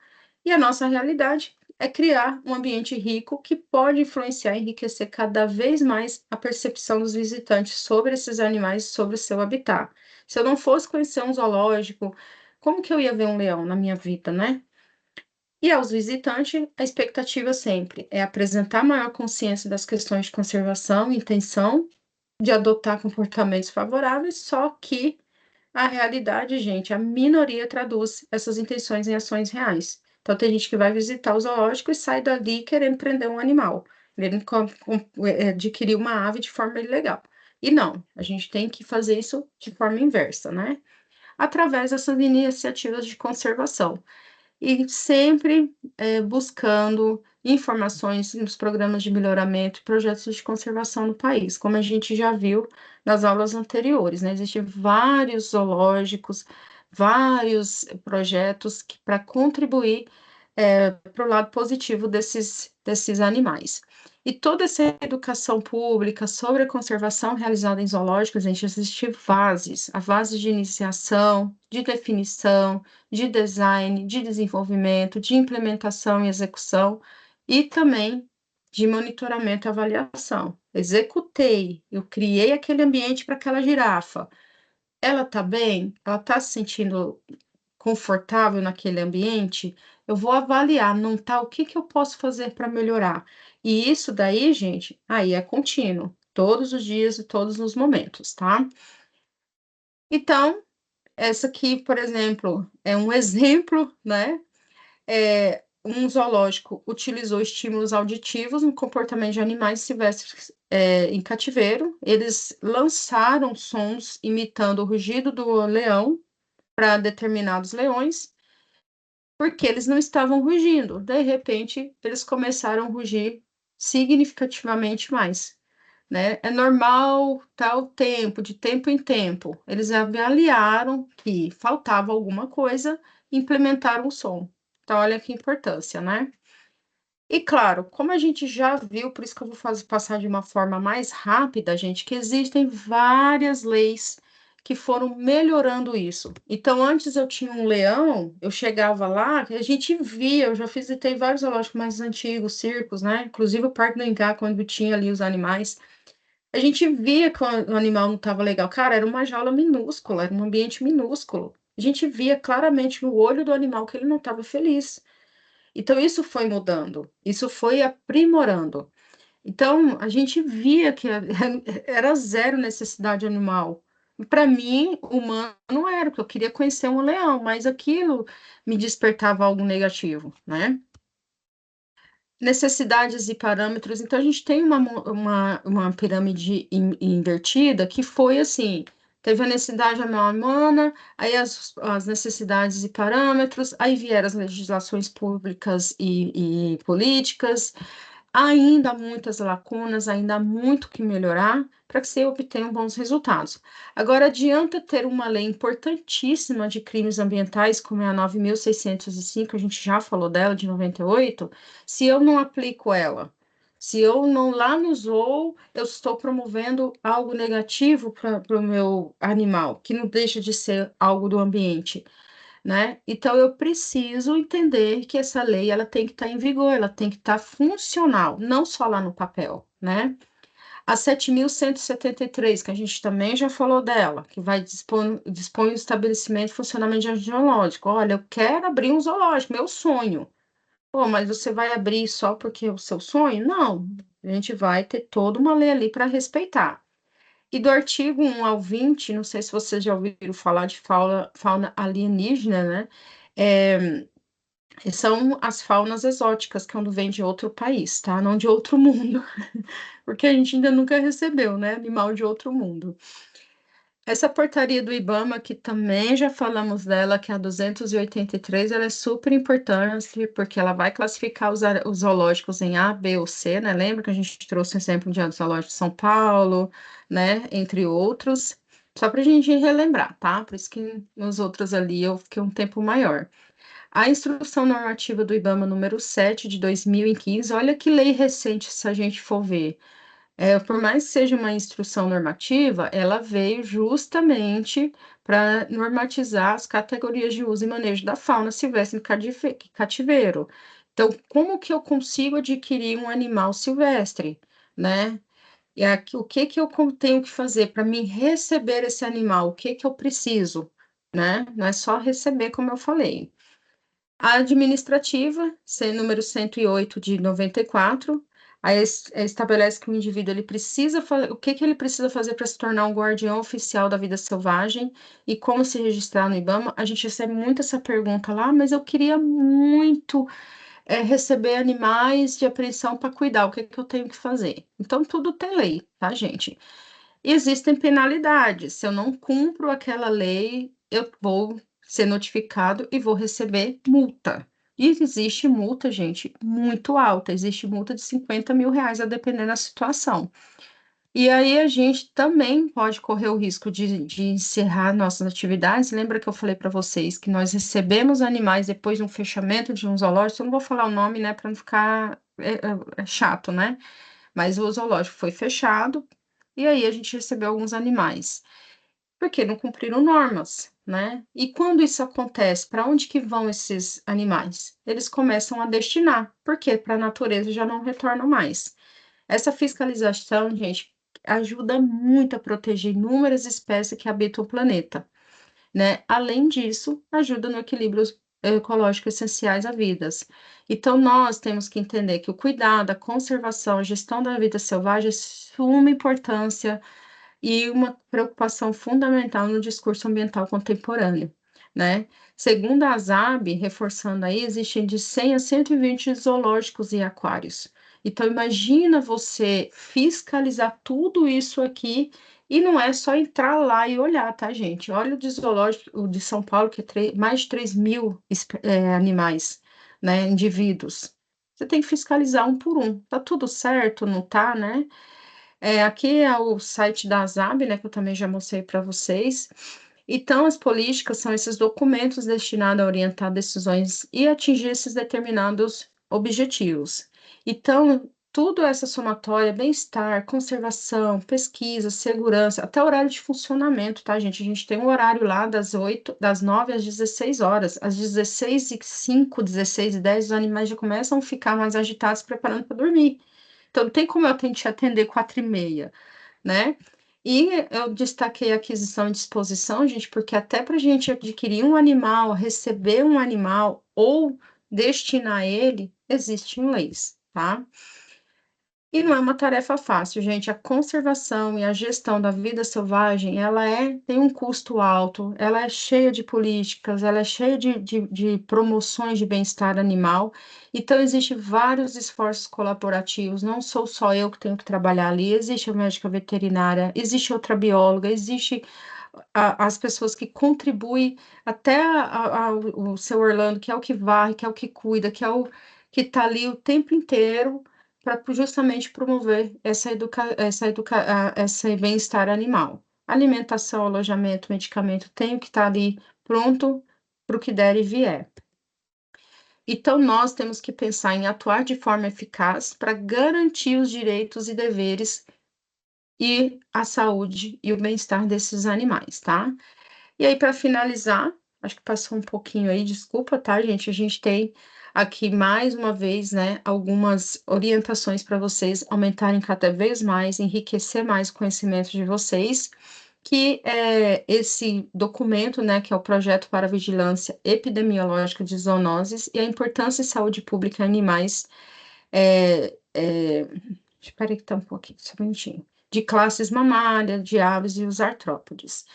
e a nossa realidade é criar um ambiente rico que pode influenciar e enriquecer cada vez mais a percepção dos visitantes sobre esses animais e sobre o seu habitat. Se eu não fosse conhecer um zoológico, como que eu ia ver um leão na minha vida, né? E aos visitantes, a expectativa sempre é apresentar maior consciência das questões de conservação e intenção de adotar comportamentos favoráveis, só que a realidade, gente, a minoria traduz essas intenções em ações reais. Então, tem gente que vai visitar o zoológico e sai dali querendo prender um animal, querendo adquirir uma ave de forma ilegal. E não, a gente tem que fazer isso de forma inversa, né? Através dessas iniciativas de conservação e sempre buscando informações nos programas de melhoramento e projetos de conservação no país, como a gente já viu nas aulas anteriores, né? Existem vários zoológicos, vários projetos para contribuir para o lado positivo desses animais. E toda essa educação pública sobre a conservação realizada em zoológicos, a gente assistiu fases, a fase de iniciação, de definição, de design, de desenvolvimento, de implementação e execução, e também de monitoramento e avaliação. Executei, eu criei aquele ambiente para aquela girafa. Ela está bem? Ela está se sentindo confortável naquele ambiente? Eu vou avaliar, não tá? O que que eu posso fazer para melhorar? E isso daí, gente, aí é contínuo, todos os dias e todos os momentos, tá? Então, essa aqui, por exemplo, é um exemplo, né? Um zoológico utilizou estímulos auditivos no comportamento de animais silvestres em cativeiro. Eles lançaram sons imitando o rugido do leão para determinados leões, porque eles não estavam rugindo. De repente, eles começaram a rugir significativamente mais, né? É normal tal tempo, de tempo em tempo. Eles avaliaram que faltava alguma coisa e implementaram o som. Então, olha que importância, né? E claro, como a gente já viu, por isso que eu vou passar de uma forma mais rápida, gente, que existem várias leis que foram melhorando isso. Então, antes eu tinha um leão, eu chegava lá, a gente via, eu já visitei vários zoológicos mais antigos, circos, né? Inclusive o Parque do Engar, quando tinha ali os animais. A gente via que o animal não estava legal. Cara, era uma jaula minúscula, era um ambiente minúsculo. A gente via claramente no olho do animal que ele não estava feliz. Então, isso foi mudando, isso foi aprimorando. Então, a gente via que era zero necessidade animal. Para mim, humano não era, porque eu queria conhecer um leão, mas aquilo me despertava algo negativo, né? Necessidades e parâmetros. Então, a gente tem uma pirâmide invertida que foi assim: teve a necessidade humana, aí as necessidades e parâmetros, aí vieram as legislações públicas e políticas. Ainda há muitas lacunas, ainda há muito que melhorar para que se obtenham bons resultados. Agora, adianta ter uma lei importantíssima de crimes ambientais, como é a 9.605, a gente já falou dela, de 98, se eu não aplico ela. Se eu não, lá no zoo, eu estou promovendo algo negativo para o meu animal, que não deixa de ser algo do ambiente, né? Então eu preciso entender que essa lei ela tem que estar em vigor, ela tem que estar funcional, não só lá no papel, né? A 7.173, que a gente também já falou dela, que vai dispõe o estabelecimento de funcionamento de zoológico. Olha, eu quero abrir um zoológico, meu sonho. Pô, mas você vai abrir só porque é o seu sonho? Não, a gente vai ter toda uma lei ali para respeitar. E do artigo 1 ao 20, não sei se vocês já ouviram falar de fauna alienígena, né? É, são as faunas exóticas, quando vem de outro país, tá? Não de outro mundo, porque a gente ainda nunca recebeu, né? Animal de outro mundo. Essa portaria do IBAMA, que também já falamos dela, que é a 283, ela é super importante, porque ela vai classificar os zoológicos em A, B ou C, né? Lembra que a gente trouxe o exemplo de zoológico de São Paulo, né? Entre outros. Só para a gente relembrar, tá? Por isso que nos outros ali eu fiquei um tempo maior. A instrução normativa do IBAMA número 7 de 2015, olha que lei recente se a gente for ver. Por mais que seja uma instrução normativa, ela veio justamente para normatizar as categorias de uso e manejo da fauna silvestre em cativeiro. Então, como que eu consigo adquirir um animal silvestre, né? E aqui, o que que eu tenho que fazer para me receber esse animal? O que que eu preciso, né? Não é só receber, como eu falei. A administrativa, número 108 de 94, aí estabelece que o indivíduo ele precisa o que que ele precisa fazer para se tornar um guardião oficial da vida selvagem e como se registrar no IBAMA. A gente recebe muito essa pergunta lá, mas eu queria muito receber animais de apreensão para cuidar, o que que eu tenho que fazer? Então, tudo tem lei, tá, gente? Existem penalidades. Se eu não cumpro aquela lei, eu vou ser notificado e vou receber multa. E existe multa, gente, muito alta. Existe multa de 50 mil reais, a depender da situação. E aí a gente também pode correr o risco de encerrar nossas atividades. Lembra que eu falei para vocês que nós recebemos animais depois de um fechamento de um zoológico? Eu não vou falar o nome, né, para não ficar chato, né? Mas o zoológico foi fechado e aí a gente recebeu alguns animais, porque não cumpriram normas, né? E quando isso acontece, para onde que vão esses animais? Eles começam a destinar, porque para a natureza já não retornam mais. Essa fiscalização, gente, ajuda muito a proteger inúmeras espécies que habitam o planeta, né? Além disso, ajuda no equilíbrio ecológico essenciais à vidas. Então, nós temos que entender que o cuidado, a conservação, a gestão da vida selvagem é de suma importância e uma preocupação fundamental no discurso ambiental contemporâneo, né? Segundo a ASAB, reforçando aí, existem de 100 a 120 zoológicos e aquários. Então, imagina você fiscalizar tudo isso aqui e não é só entrar lá e olhar, tá, gente? Olha o de zoológico, o de São Paulo, que é mais de 3 mil animais, né, indivíduos. Você tem que fiscalizar um por um. Tá tudo certo, não tá, né? Aqui é o site da ASAB, né, que eu também já mostrei para vocês. Então, as políticas são esses documentos destinados a orientar decisões e atingir esses determinados objetivos. Então, tudo essa somatória, bem-estar, conservação, pesquisa, segurança, até horário de funcionamento, tá, gente? A gente tem um horário lá das 9 às 16 horas. Às 16h05, 16h10, os animais já começam a ficar mais agitados, preparando para dormir. Então, não tem como eu te atender 4h30, né? E eu destaquei a aquisição e disposição, gente, porque até para a gente adquirir um animal, receber um animal ou destinar ele, existem leis, tá? E não é uma tarefa fácil, gente. A conservação e a gestão da vida selvagem, tem um custo alto, ela é cheia de políticas, ela é cheia de promoções de bem-estar animal. Então, existem vários esforços colaborativos, não sou só eu que tenho que trabalhar ali, existe a médica veterinária, existe outra bióloga, existe as pessoas que contribuem, até o seu Orlando, que é o que varre, que é o que cuida, que é o que está ali o tempo inteiro para justamente promover esse bem-estar animal. Alimentação, alojamento, medicamento, tem que estar ali pronto para o que der e vier. Então, nós temos que pensar em atuar de forma eficaz para garantir os direitos e deveres e a saúde e o bem-estar desses animais, tá? E aí, para finalizar, Acho que passou um pouquinho aí, desculpa, tá, gente? A gente tem aqui mais uma vez, né, algumas orientações para vocês aumentarem cada vez mais, enriquecer mais o conhecimento de vocês, que é esse documento, né, que é o Projeto para a Vigilância Epidemiológica de Zoonoses e a Importância em Saúde Pública em Animais, espera aí que tá um pouquinho, só um minutinho, de classes mamárias, de aves e os artrópodes.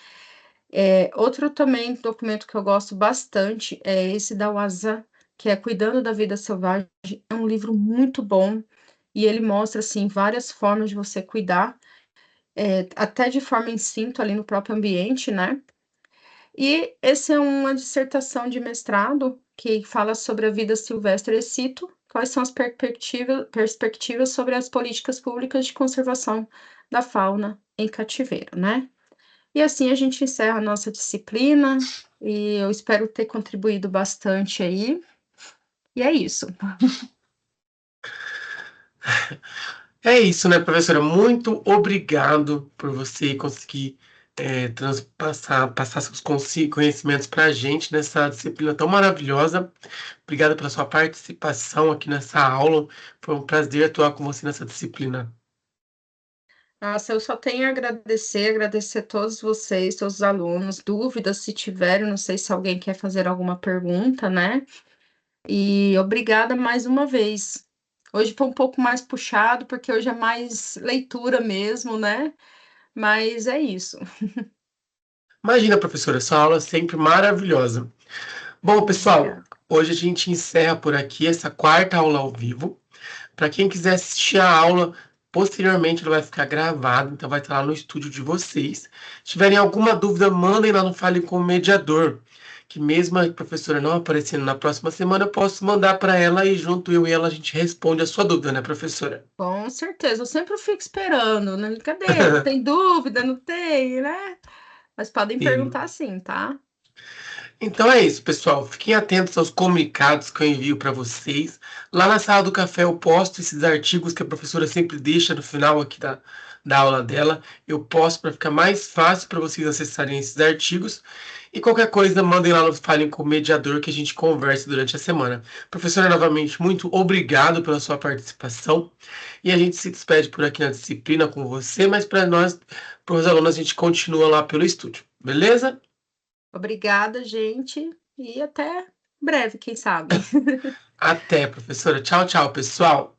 Outro também documento que eu gosto bastante é esse da UASA, que é Cuidando da Vida Selvagem. É um livro muito bom e ele mostra assim várias formas de você cuidar, até de forma instinto ali no próprio ambiente, né? E essa é uma dissertação de mestrado que fala sobre a vida silvestre e cito quais são as perspectivas sobre as políticas públicas de conservação da fauna em cativeiro, né? E assim a gente encerra a nossa disciplina, e eu espero ter contribuído bastante aí. E é isso. É isso, né, professora? Muito obrigado por você conseguir passar seus conhecimentos para a gente nessa disciplina tão maravilhosa. Obrigado pela sua participação aqui nessa aula. Foi um prazer atuar com você nessa disciplina. Nossa, eu só tenho a agradecer a todos vocês, todos os alunos. Dúvidas, se tiverem, não sei se alguém quer fazer alguma pergunta, né? E obrigada mais uma vez. Hoje foi um pouco mais puxado, porque hoje é mais leitura mesmo, né? Mas é isso. Imagina, professora, sua aula é sempre maravilhosa. Bom, pessoal, Obrigada. hoje a gente encerra por aqui essa quarta aula ao vivo. Para quem quiser assistir a aula, posteriormente ela vai ficar gravada, então vai estar lá no estúdio de vocês. Se tiverem alguma dúvida, mandem lá no Fale com o Mediador, que mesmo a professora não aparecendo na próxima semana, eu posso mandar para ela e junto eu e ela a gente responde a sua dúvida, né, professora? Com certeza, eu sempre fico esperando, né? Cadê? Tem dúvida? Não tem, né? Mas podem Sim. perguntar sim, tá? Então é isso, pessoal. Fiquem atentos aos comunicados que eu envio para vocês. Lá na sala do café eu posto esses artigos que a professora sempre deixa no final aqui da aula dela. Eu posto para ficar mais fácil para vocês acessarem esses artigos. E qualquer coisa, mandem lá no Falem com o Mediador que a gente conversa durante a semana. Professora, novamente, muito obrigado pela sua participação. E a gente se despede por aqui na disciplina com você, mas para nós, para os alunos, a gente continua lá pelo estúdio. Beleza? Obrigada, gente, e até breve, quem sabe. Até, professora. Tchau, tchau, pessoal.